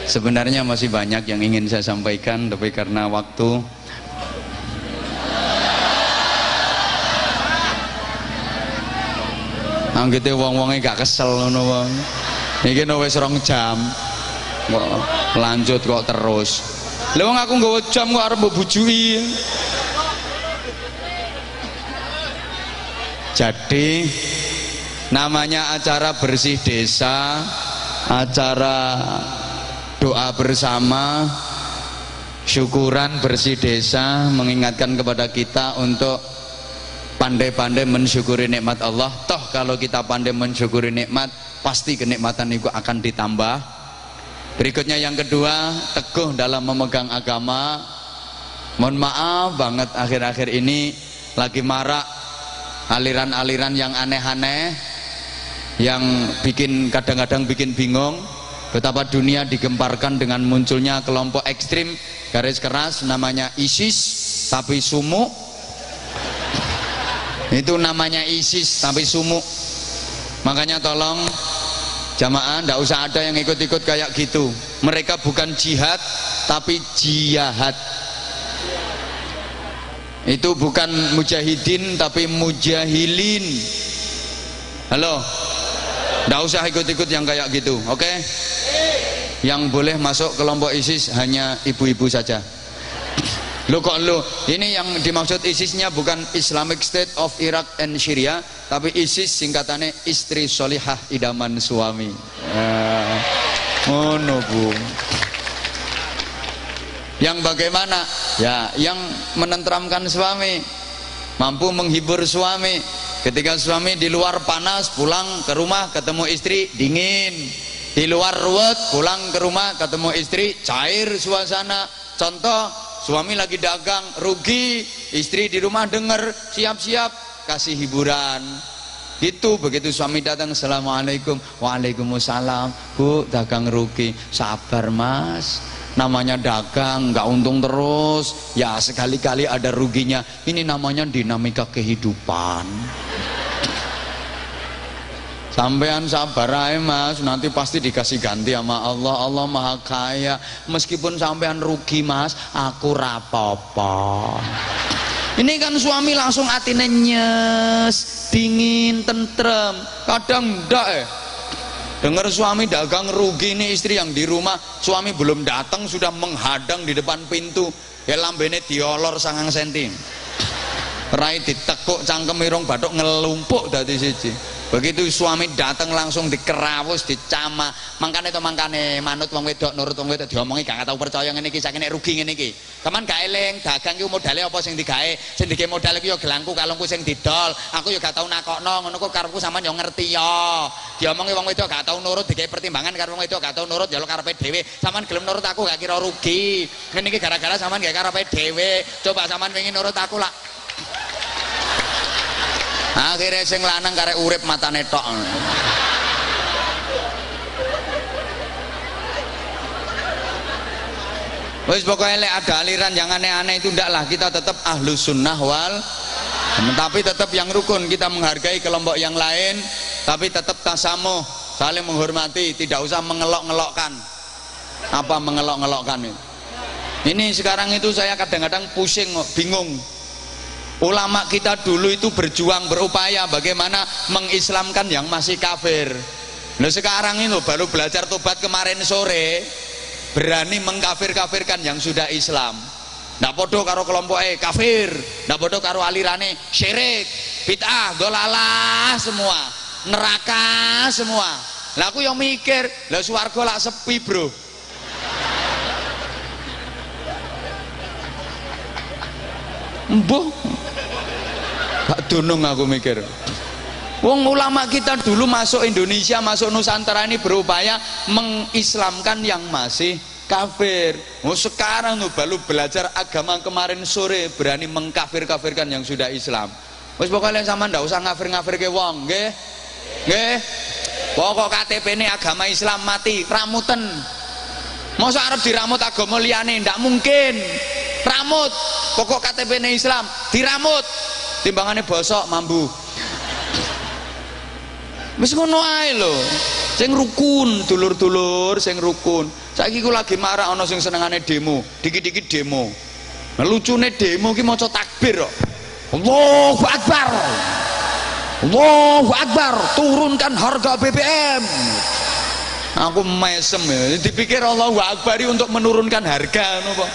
Sebenarnya masih banyak yang ingin saya sampaikan, tapi karena waktu anggite wong-wonge gak kesel ngono wong. Iki wis 2 jam. Kok lanjut kok terus. Lha wong aku nggawa jam kok arep mbok bujuki. Jadi namanya acara bersih desa, acara doa bersama, syukuran bersih desa, mengingatkan kepada kita untuk pandai-pandai mensyukuri nikmat Allah. Toh kalau kita pandai mensyukuri nikmat, pasti kenikmatan itu akan ditambah. Berikutnya yang kedua, teguh dalam memegang agama. Mohon maaf banget akhir-akhir ini lagi marak aliran-aliran yang aneh-aneh, yang kadang-kadang bikin bingung. betapa dunia digemparkan dengan munculnya kelompok ekstrim garis keras namanya ISIS tapi sumuk. Itu namanya ISIS tapi sumuk. Makanya tolong jamaah ndak usah ada yang ikut-ikut kayak gitu. Mereka bukan jihad tapi jihad. Itu bukan mujahidin tapi mujahilin. Halo, ndak usah ikut-ikut yang kayak gitu, oke? Yang boleh masuk kelompok ISIS hanya ibu-ibu saja. Lo kok lo? Ini yang dimaksud ISISnya bukan Islamic State of Iraq and Syria, tapi ISIS singkatannya istri solihah idaman suami. Oh no bu. Yang bagaimana? Ya, yang menenteramkan suami, mampu menghibur suami. Ketika suami di luar panas, pulang ke rumah ketemu istri dingin. Di luar ruwet, pulang ke rumah ketemu istri cair suasana. Contoh, suami lagi dagang rugi, istri di rumah denger siap-siap kasih hiburan. Gitu, begitu suami datang, assalamualaikum, waalaikumsalam, bu dagang rugi, sabar mas, namanya dagang nggak untung terus ya, sekali-kali ada ruginya, ini namanya dinamika kehidupan. Sampean sabar aja mas, nanti pasti dikasih ganti sama Allah. Allah maha kaya. Meskipun sampean rugi mas, aku rapopo. Ini kan suami langsung hatinya nyes, dingin, tentrem. Kadang ndak dengar suami dagang rugi, ini istri yang di rumah, suami belum datang sudah menghadang di depan pintu. Ya lambene diolor 9 cm. Rai ditekuk cangkem irung bathuk ngelumpuk dadi siji. Begitu suami datang langsung dikerawus, dicama. Mangkane manut wong wedok nurut wong wedok diomongi gak tau percaya ngene iki, sakene rugi ngene iki. Taman gak eling, dagang ki modale apa sing digawe? Sing digawe modal iki ya gelangku kalungku sing didol. Aku ya gak tau nakokno, ngono kok karepku sampean ya ngerti ya. Diomongi wong wedok gak tau nurut, digawe pertimbangan karo wong wedok gak tau nurut ya lo karepe dhewe. Sampean gelem nurut aku gak kira rugi. Ngene iki gara-gara sampean gak karepe dhewe. Coba sampean pengin nurut aku lah. Akhirnya sing lanang karek urip matane tok. Wis pokoknya lek ada aliran yang aneh-aneh itu ndaklah, kita tetap ahlus sunnah wal, tapi tetap yang rukun, kita menghargai kelompok yang lain, tapi tetap tasamuh, saling menghormati, tidak usah mengelok-ngelokkan. Apa mengelok-ngelokkan itu? Ini sekarang itu saya kadang-kadang pusing, bingung. Ulama kita dulu itu berjuang, berupaya bagaimana mengislamkan yang masih kafir. Nah sekarang itu baru belajar tobat kemarin sore, berani mengkafir-kafirkan yang sudah Islam. Ndak podo karo kelompok kafir, ndak podo karo alirane syirik, bid'ah, dolalah semua, neraka semua. Lah aku yang mikir, lah swarga lak sepi bro. Mbuh gak dunung aku mikir. Wong ulama kita dulu masuk Indonesia, masuk Nusantara ini berupaya mengislamkan yang masih kafir. Oh sekarang baru belajar agama kemarin sore berani mengkafir-kafirkan yang sudah Islam. Wis pokoknya sama ndak usah ngafir-ngafir ke wong, nggih. Nggih. Pokok KTP ini agama Islam mati, ramuten. Masa arep diramut agama liyane ndak mungkin. Ramut. Pokok KTP ini Islam diramut. Timbangannya bosok mambu. Wis ngono ae lho. Sing rukun, dulur-dulur sing rukun. Saiki ku lagi marah ana sing senengane demo, dikit-dikit demo. Nah, lucune demo ki maca takbir kok. Allahu Akbar. Allahu Akbar, turunkan harga BBM. Aku mesem ya, dipikir Allahu Akbar untuk menurunkan harga napa.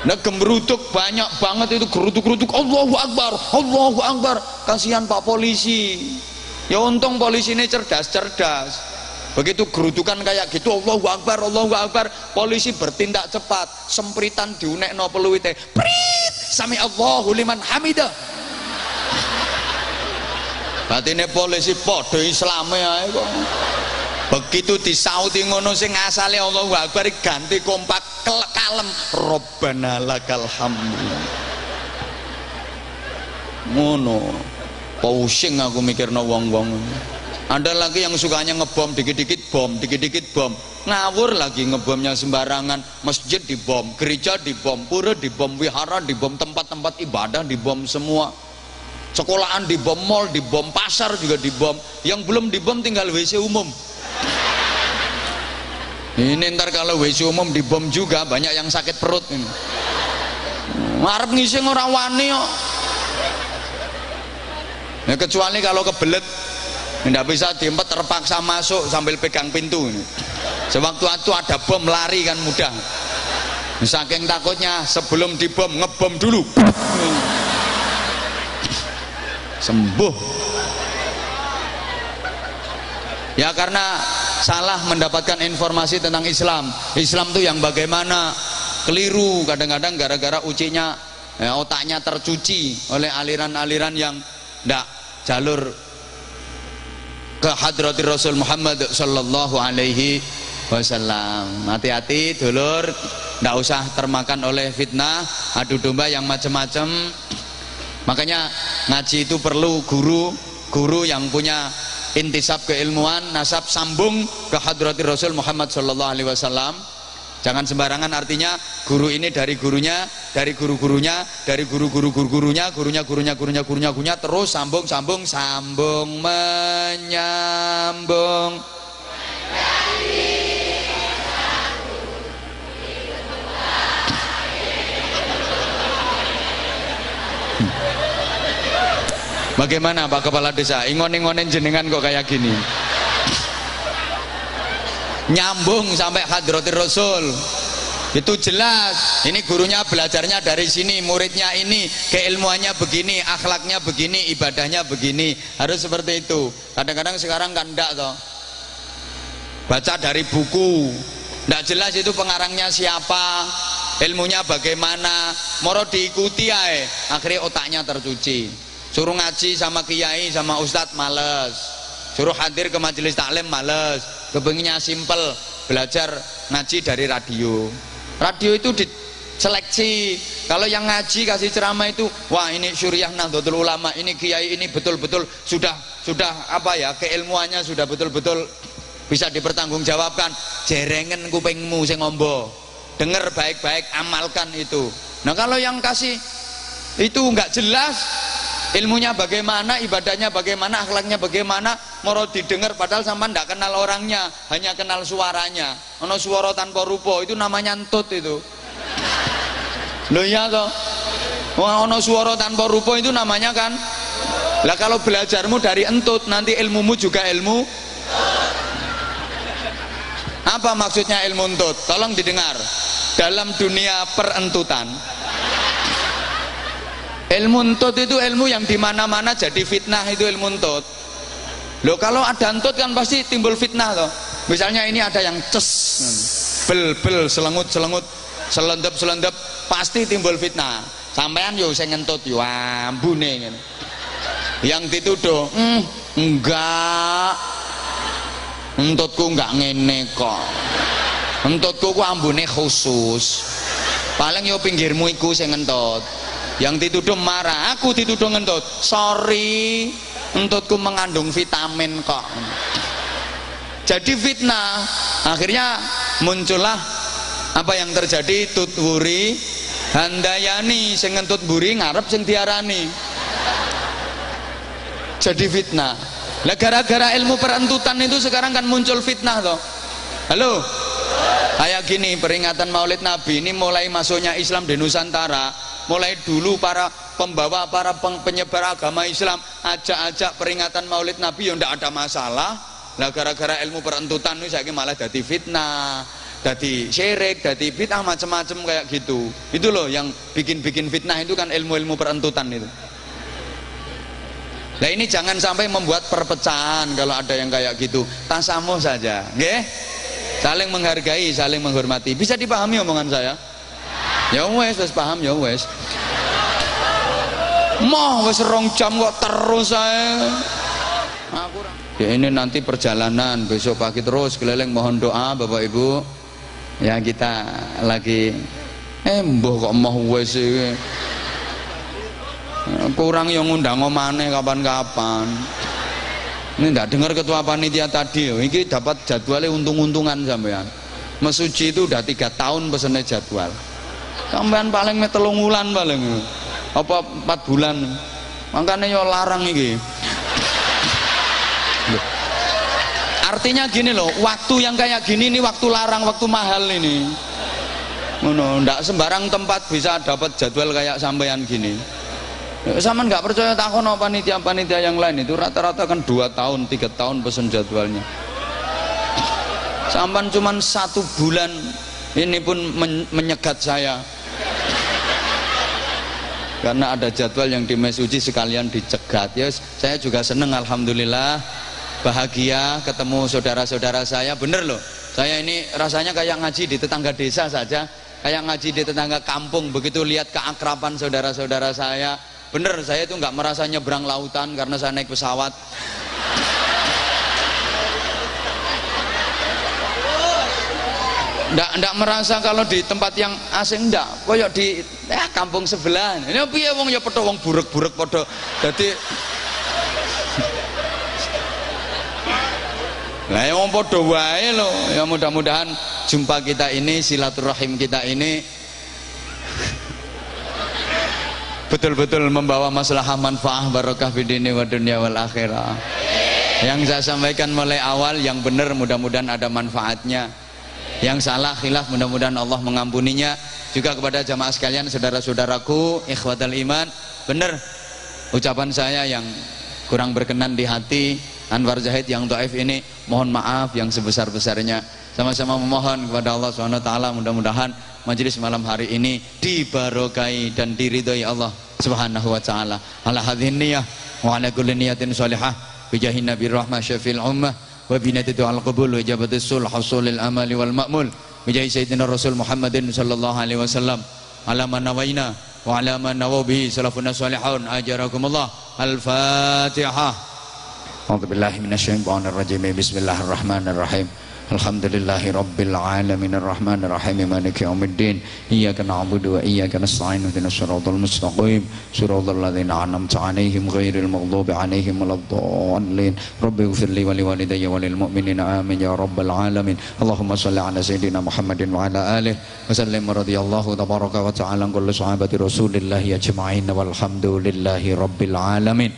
Nah gemeruduk banyak banget itu, geruduk-geruduk Allahu Akbar, Allahu Akbar. Kasihan Pak polisi. Ya untung polisi ini cerdas-cerdas. Begitu gerudukan kayak gitu Allahu Akbar, Allahu Akbar, polisi bertindak cepat, sempritan diunekno peluite. Prit, sami Allahu liman hamidah. Batine polisi padha islame ae kok. Begitu disauti ngono sing asale Allahu Akbar ganti kompak kalem Rabbana lakal hamdu. Ngono. Pusing aku mikirno wong-wong. Ada lagi yang sukanya ngebom, dikit-dikit bom, dikit-dikit bom. Ngawur lagi ngebomnya sembarangan. Masjid dibom, gereja dibom, pura dibom, wihara dibom, tempat-tempat ibadah dibom semua. Sekolahan dibom, mall dibom, pasar juga dibom. Yang belum dibom tinggal WC umum. Ini ntar kalau WC umum dibom juga banyak yang sakit perut ini. Ngarep ngising ora wani kok. Ya kecuali kalau kebelet tidak bisa diempet, terpaksa masuk sambil pegang pintu ini. Sewaktu itu ada bom lari kan mudah. Saking takutnya sebelum dibom ngebom dulu. Sembuh. Ya karena salah mendapatkan informasi tentang Islam. Islam tuh yang bagaimana, keliru kadang-kadang gara-gara ucinya ya, otaknya tercuci oleh aliran-aliran yang tidak jalur ke hadratir Rasul Muhammad sallallahu alaihi wasallam. Hati-hati dulur, tidak usah termakan oleh fitnah adu domba yang macam-macam. Makanya ngaji itu perlu guru yang punya intisab keilmuan, nasab sambung ke hadratir Rasul Muhammad sallallahu alaihi wasallam. Jangan sembarangan, artinya guru ini dari gurunya, dari guru-gurunya, dari guru-gurunya, gurunya, terus sambung menyambung. Bagaimana Pak Kepala Desa? Ingon-ingonin jenengan kok kayak gini. Nyambung sampai hadratir Rasul. Itu jelas. Ini gurunya belajarnya dari sini, muridnya ini, keilmuannya begini, akhlaknya begini, ibadahnya begini. Harus seperti itu. Kadang-kadang sekarang kan enggak toh. Baca dari buku. Enggak jelas itu pengarangnya siapa, ilmunya bagaimana, moro diikuti ae. Akhirnya otaknya tercuci. Suruh ngaji sama kiai sama ustadz males, suruh hadir ke majelis taklim males, kepinginnya simple, belajar ngaji dari radio. Radio itu diseleksi. Kalau yang ngaji kasih ceramah itu, wah ini Syuriah Nahdlatul Ulama, ini kiai ini betul-betul sudah apa ya, keilmuannya sudah betul-betul bisa dipertanggungjawabkan. Jerengen kupingmu sing ngombo, dengar baik-baik, amalkan itu. Nah kalau yang kasih itu nggak jelas, ilmunya bagaimana, ibadahnya bagaimana, akhlaknya bagaimana, moro didengar padahal sama ndak kenal orangnya, hanya kenal suaranya. Ono suara tanpa rupa, itu namanya entut itu. Loh ya toh. Wah, ono suara tanpa rupa itu namanya kan. Lah kalau belajarmu dari entut, nanti ilmumu juga ilmu. Apa maksudnya ilmu entut? Tolong didengar. Dalam dunia perentutan, ilmu entut itu ilmu yang dimana-mana jadi fitnah, itu ilmu entut. Loh kalau ada entut kan pasti timbul fitnah toh. Misalnya ini ada yang ces, bel, selengut, selendep, pasti timbul fitnah. Sampean yo sing ngentut yo ambune ngene. Yang dituduh, enggak. Entutku enggak ngene kok. Entutku ku ambune khusus. Paling yo pinggirmu iku sing ngentut. Yang dituduh marah, aku dituduh ngentut. Sorry, entutku mengandung vitamin kok. Jadi fitnah. Akhirnya muncullah apa yang terjadi, tutwuri handayani, sing ngentut mburi ngarep sing diarani. Jadi fitnah. Lah gara-gara ilmu perentutan itu sekarang kan muncul fitnah toh. Halo. Kayak gini, peringatan Maulid Nabi ini mulai masuknya Islam di Nusantara. Mulai dulu para pembawa, para penyebar agama Islam ajak-ajak peringatan Maulid Nabi yang tidak ada masalah. Nah gara-gara ilmu perentutan itu saya malah jadi fitnah, jadi syirik, jadi bid'ah, macam-macam kayak gitu. Itu loh yang bikin fitnah itu kan ilmu-ilmu perentutan itu. Nah ini jangan sampai membuat perpecahan kalau ada yang kayak gitu. Tasamuh saja, nggih? Saling menghargai, saling menghormati. Bisa dipahami omongan saya? Ya wes, paham ya wes. Moh wes 2 jam kok terus saya. Ya ini nanti perjalanan besok pagi terus keliling, mohon doa Bapak Ibu. Ya kita lagi mbuh kok moh wes iki. Kurang yang ngundang omane kapan-kapan. Ini ndak dengar ketua panitia tadi, ini dapat jadwalnya untung-untungan sampean. Mesuci itu udah 3 tahun pesennya jadwal. Sampean paling metelung wulan paling, apa 4 bulan. Makanya yo larang ini. Artinya gini loh, waktu yang kayak gini ini waktu larang, waktu mahal ini. Ndak sembarang tempat bisa dapat jadwal kayak sampean gini. Sama nggak percaya takon panitia-panitia yang lain itu rata-rata kan 2 tahun 3 tahun pesen jadwalnya. Sampan cuman 1 bulan ini pun menyegat saya karena ada jadwal yang di Mesuji sekalian dicegat. Ya saya juga seneng, alhamdulillah, bahagia ketemu saudara-saudara saya. Bener loh, saya ini rasanya kayak ngaji di tetangga desa saja, kayak ngaji di tetangga kampung. Begitu lihat keakraban saudara-saudara saya, bener, saya itu nggak merasa nyebrang lautan karena saya naik pesawat. Nggak merasa kalau di tempat yang asing, ndak. Koyok di kampung sebelah. Ini piye wong ya padha wong burek-burek padha. Dadi lah ya wong padha wae lho. Ya mudah-mudahan jumpa kita ini, silaturahim kita ini betul-betul membawa maslahah manfaah barokah fidini wa dunya wal akhirah. Yang saya sampaikan mulai awal yang benar mudah-mudahan ada manfaatnya, yang salah khilaf mudah-mudahan Allah mengampuninya. Juga kepada jamaah sekalian, saudara-saudaraku ikhwatal iman, benar ucapan saya yang kurang berkenan di hati Anwar Zahid yang dhaif ini, mohon maaf yang sebesar-besarnya. Sama-sama memohon kepada Allah SWT, mudah-mudahan majelis malam hari ini dibarokai dan diridhoi Allah Subhanahu wa taala. Ala hadhin niyah wa ala kulli niyatin salihah bi jahin nabiyir rahmah syafil ummah wa binatatu al qabul wa ijabatus sul hasulil amali wal ma'mul bi jahi sayyidina rasul Muhammadin sallallahu alaihi wasallam ala man nawaina wa ala man nawaw bihi salafun salihun ajarakumullah. Al-Fatihah. A'udzu billahi minasyaitonir rajim. Bismillahirrahmanirrahim. Alhamdulillahi rabbil alamin arrahmanir rahim maliki yaumiddin iyyaka na'budu wa iyyaka nasta'in ihdinas siratal mustaqim siratal ladzina an'amta 'alaihim ghairil maghdubi 'alaihim waladdallin rabbi ighfirli wa liwalidayya wa lil mu'minina amin ya rabbal alamin. Allahumma shalli 'ala sayyidina Muhammadin wa 'ala alihi wa sallim radhiyallahu tabaraka wa ta'ala an kulli sahabati rasulillahi ajma'in walhamdulillahi rabbil alamin.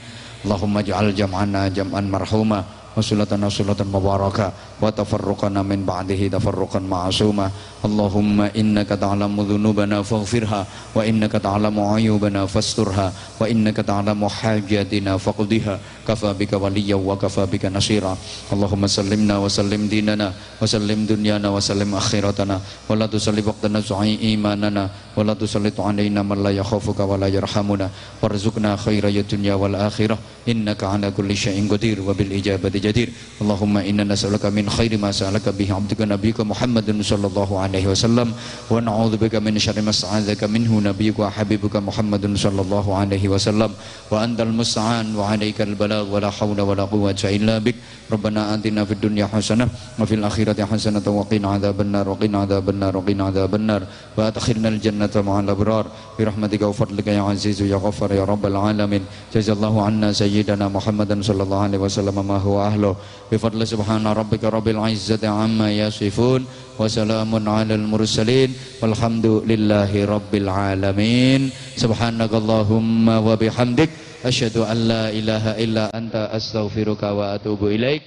Allahumma ij'al jam'ana jam'an marhuma wa sulatana sulatan mubarakah wa tafarruqana min ba'dihi tafarruqan ma'asuma. Allahumma innaka ta'lamu dhunubana faghfirha wa innaka ta'lamu ayubana fasturha wa innaka ta'lamu hajatina faqdiha kafa bika waliyya wa kafa bika nasira. Allahumma sallimna wa sallim dinana wa sallim dunyana wa sallim akhiratana wa la tusalli waqtana su'i imanana wa la tusallit 'alaina man la yakhafuka wa la yarhamuna warzuqna khairay dunya wal akhirah innaka 'ala kulli syai'in qadir wa bil ijabati jadir. Allahumma inna nas'aluka min khairi ma sa'alaka bihi 'abduka nabiyyuka Muhammadun sallallahu alaihi wasallam wa na'udzubika min syarri ma sta'adzaka minhu nabiyyuka habibuka Muhammadun sallallahu alaihi wasallam wa antal musta'an wa 'alaikal balagh wa la haula wa la quwwata illa bik. Rabbana atina fid dunya hasanah wa fil akhirati hasanah wa qina adzabannar wa qina adzabannar wa qina adzabannar wa adkhilna al jannata ma'al abrar bi rahmatika wa fadlika ya azizu ya ghaffar ya rabbal alamin. Jazallahu anna sayyidana Muhammadan sallallahu alaihi wasallam ma huwa ahlu bi fadli subhana rabbika rabbil izzati amma yasifun wa salamun alal mursalin walhamdulillahi rabbil alamin. Subhanakallahumma wa bihamdik asyhadu an la ilaha illa anta astaghfiruka wa atubu ilaik.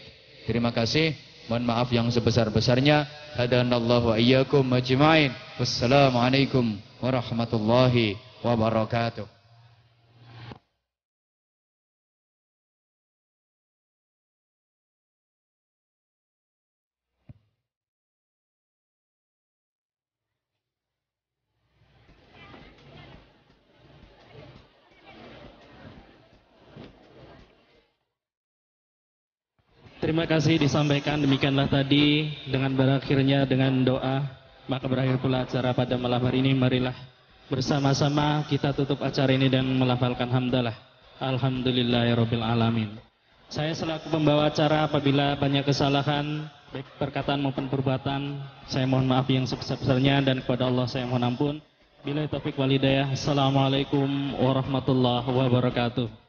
Terima kasih, mohon maaf yang sebesar-besarnya. Hadanallahu wa iyyakum ajmain. Wassalamualaikum warahmatullahi wabarakatuh. Terima kasih disampaikan, demikianlah tadi dengan berakhirnya dengan doa, maka berakhir pula acara pada malam hari ini. Marilah bersama-sama kita tutup acara ini dan melafalkan hamdalah alhamdulillahirabbil alamin. Saya selaku pembawa acara apabila banyak kesalahan baik perkataan maupun perbuatan, saya mohon maaf yang sebesar-besarnya dan kepada Allah saya mohon ampun. Billahi taufik wal hidayah. Assalamualaikum warahmatullahi wabarakatuh.